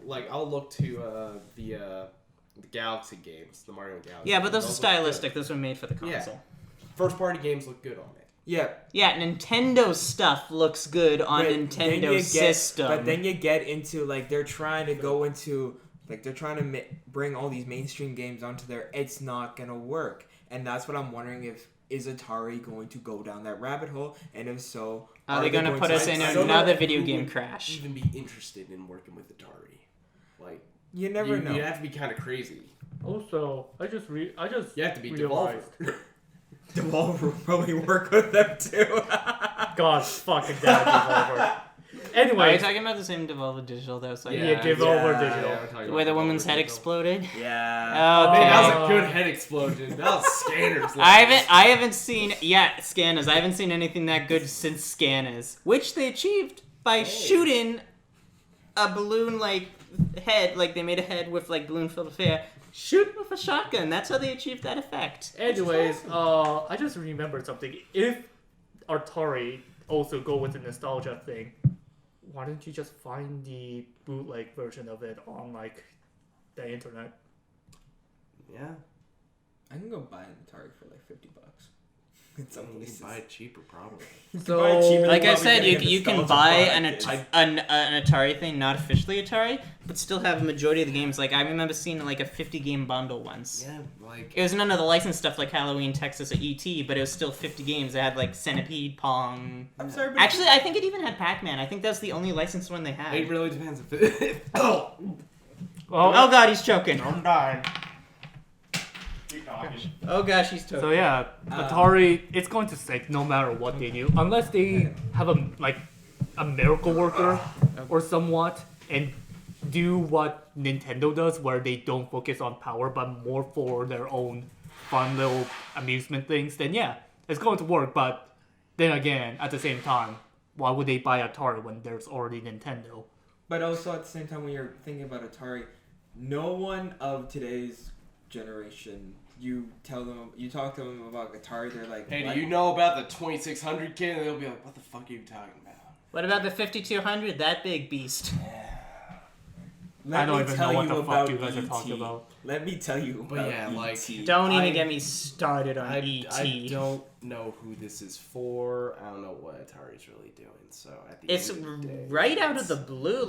standouts. I'll look to the Galaxy games, the Mario Galaxy. Yeah, but those are look stylistic. Those were made for the Yeah. console. good. First party games look good on it. yeah, Yeah, Nintendo stuff looks good on but then Nintendo you system. But then you get into like they're trying to go into like they're trying to bring all these mainstream games onto there. It's not gonna work, and that's what I'm wondering if. Is Atari going to go down that rabbit hole? And if so, Are they going to put us in I don't another know video who game would crash? Even be interested in working with Atari, like You never know. You have to be kind of crazy. Also, I just You have to be realized. Devolver. Devolver will probably work with them too. God fucking damn Devolver. Are you Anyways, talking about the same Devolver Digital though? So Yeah, Devolver Digital. we're talking where the about woman's head Devolver Digital. exploded. Yeah. Okay. Man, that was a good head explosion. That was Scanners. I haven't seen Scanners. I haven't seen anything that good since Scanners, which they achieved by shooting a balloon head, like they made a head with balloon filled with air. Shoot with a shotgun. That's how they achieved that effect. anyways, I just remembered something. If Atari also go with the nostalgia thing, why don't you just find the bootleg version of it on the internet? Yeah. I can go buy an Atari for like $50. In some You can places. buy it cheaper, probably. So, buy it cheaper Like than I probably said, getting a you can nostalgia buy product. an Atari thing, not officially Atari, but still have a majority of the games. Like I remember seeing a 50 game bundle once. Yeah, like It was none of the licensed stuff like Halloween, Texas, or ET, but it was still 50 games. It had Centipede, Pong. I'm sorry, but Actually, I think it even had Pac-Man. I think that's the only licensed one they had. it really depends if it. Oh, Oh god, he's choking. I'm dying. Oh gosh, he's choking. So yeah, Atari, it's going to sink no matter what they do, unless they have a miracle worker or somewhat, and do what Nintendo does, where they don't focus on power but more for their own fun little amusement things. Then yeah, it's going to work. But then again, at the same time, why would they buy Atari when there's already Nintendo? But also at the same time, when you're thinking about Atari, no one of today's generation, you talk to them about Atari, they're like, hey, what? do you know about the 2600 kid? And they'll be like, what the fuck are you talking about? What about the 5200? That big beast. Let I don't me even tell know what you the about fuck you guys are ET. talking about. Let me tell you But about yeah, ET. Don't even I- get me started on E ET. I don't know who this is for. I don't know what Atari's really doing. So at the It's end of the day, right out of it's- the blue,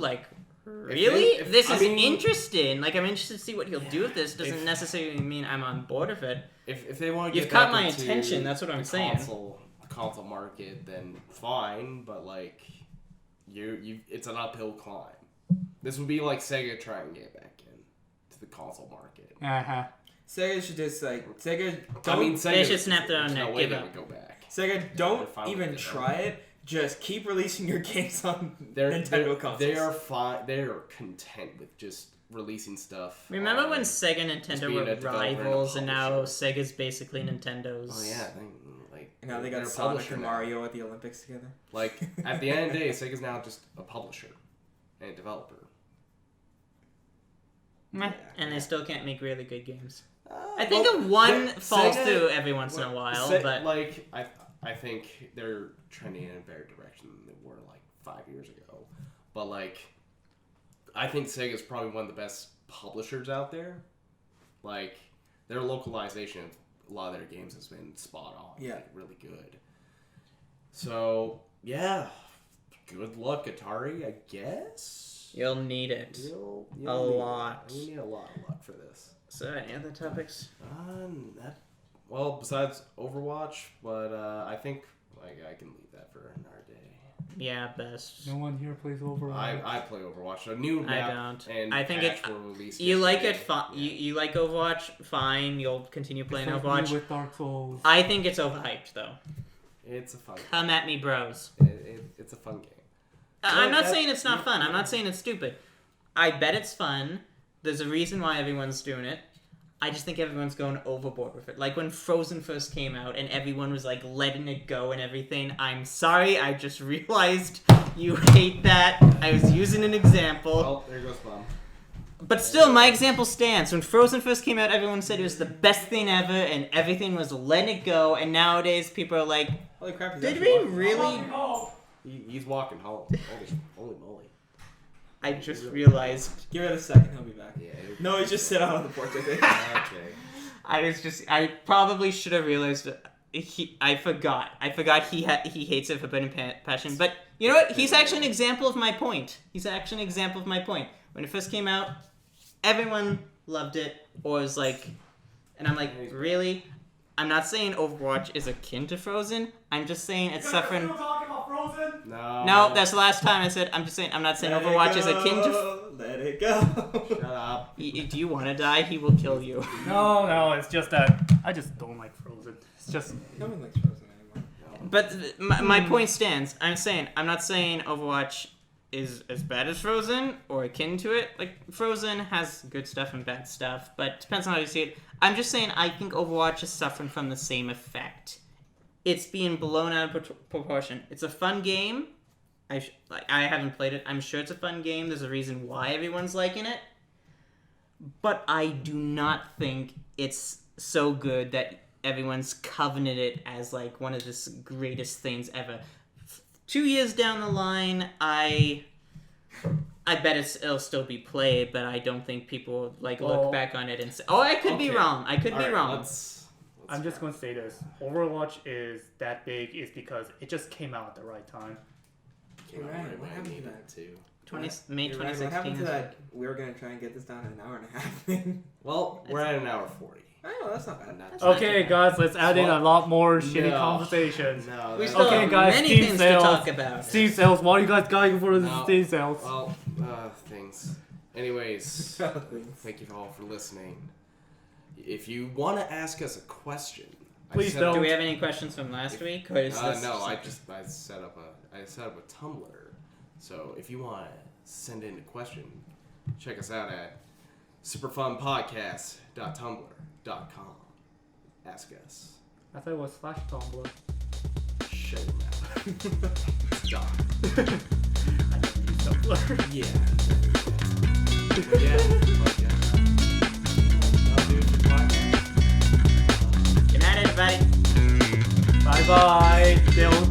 really? if- This I is mean- interesting. I'm interested to see what he'll do with this. Doesn't necessarily mean I'm on board with it. If they want to You've get caught back my into attention, that's what I'm the saying. console market, then fine. But you, it's an uphill climb. This would be like Sega trying to get back in to the console market. Sega should just Sega. I mean, Sega, They should snap their own there's no neck, way give they up. would go back. Sega, They're don't fine even with it, try it. Just keep releasing your games on They're Nintendo consoles. They are fine. They are content with just releasing stuff. Remember on- when Sega and just Nintendo being were a developer and a rivals, and now publisher. Sega's basically Nintendo's? Oh yeah, And now they they're got a Sonic publisher and now. Mario at the Olympics together. Like at the end of the day, Sega's now just a publisher and a developer. Meh. And they still can't make really good games. I I think one falls through every once in a while, but I think they're trending in a better direction than they were 5 years ago. But I think Sega's probably one of the best publishers out there. Their localization of a lot of their games has been spot on. Yeah. Really good. So yeah, good luck, Atari. I guess you'll need it. You'll A need lot. it. You need a lot of luck for this. So, any other topics? Besides Overwatch, but I think I can leave that for another day. Yeah, best. No one here plays Overwatch. I play Overwatch. A new I map don't. and I think patch were released. You like it, yesterday. you like Overwatch, fine. You'll continue playing It's like Overwatch. me with Dark Souls. I think it's overhyped, though. It's a fun. Come at me, bros. It's a fun game. I'm not that- saying it's not fun. I'm not saying it's stupid. I bet it's fun. There's a reason why everyone's doing it. I just think everyone's going overboard with it. Like when Frozen first came out and everyone was letting it go and everything. I'm sorry, I just realized you hate that. I was using an example. Oh, there goes Mom. But still, my example stands. When Frozen first came out, everyone said it was the best thing ever and everything was letting it go. And nowadays, people are like, Holy crap! he's did actually we walking. really? He's walking home. Holy moly. I just realized. Give it a second. He'll be back. Yeah. No, he's just sit out on the porch. I think. Okay. I probably should have realized. I forgot. He hates it for burning passion. But you know what? He's actually an example of my point. When it first came out, everyone loved it, or was like, and I'm like, really? I'm not saying Overwatch is akin to Frozen. I'm just saying it's suffering. talking about Frozen? No, that's the last time I said. I'm just saying. I'm not saying Overwatch is akin to. Let it go. Shut up. Do you want to die? He will kill you. No, it's just that I just don't like Frozen. It's just No one likes Frozen anymore. But my point stands. I'm not saying Overwatch is as bad as Frozen or akin to it. Like, Frozen has good stuff and bad stuff, but it depends on how you see it. I'm just saying, I think Overwatch is suffering from the same effect. It's being blown out of proportion. It's a fun game. I haven't played it. I'm sure it's a fun game. There's a reason why everyone's liking it. But I do not think it's so good that everyone's coveted it as like one of the greatest things ever. 2 years down the line, I bet it'll still be played, but I don't think people look back on it and say, "Oh, I could be wrong. I could be wrong." I'm just going to say this: Overwatch is that big is because it just came out at the right time. Right, what happened to that too? May 2016. Right. What happened to that? We were gonna try and get this down in an hour and a half thing. Well, we're at an hour 40. Oh, that's not bad. Okay, guys, let's add in a lot more shitty conversations. No, We still have many Steam things sales. to talk about. Steam sales. What are you guys going for the Steam sales? Well, things. Anyways, thank you all for listening. If you want to ask us a question, Please don't. Do we have any questions from last week? Or is this no, I set up a Tumblr. So if you want to send in a question, check us out at superfunpodcast.tumblr.com. Ask us. I thought it was /Tumblr. Shut your mouth. Stop. I don't use Tumblr. Yeah. I'll do it for podcast. Good night, everybody. Bye bye. They'll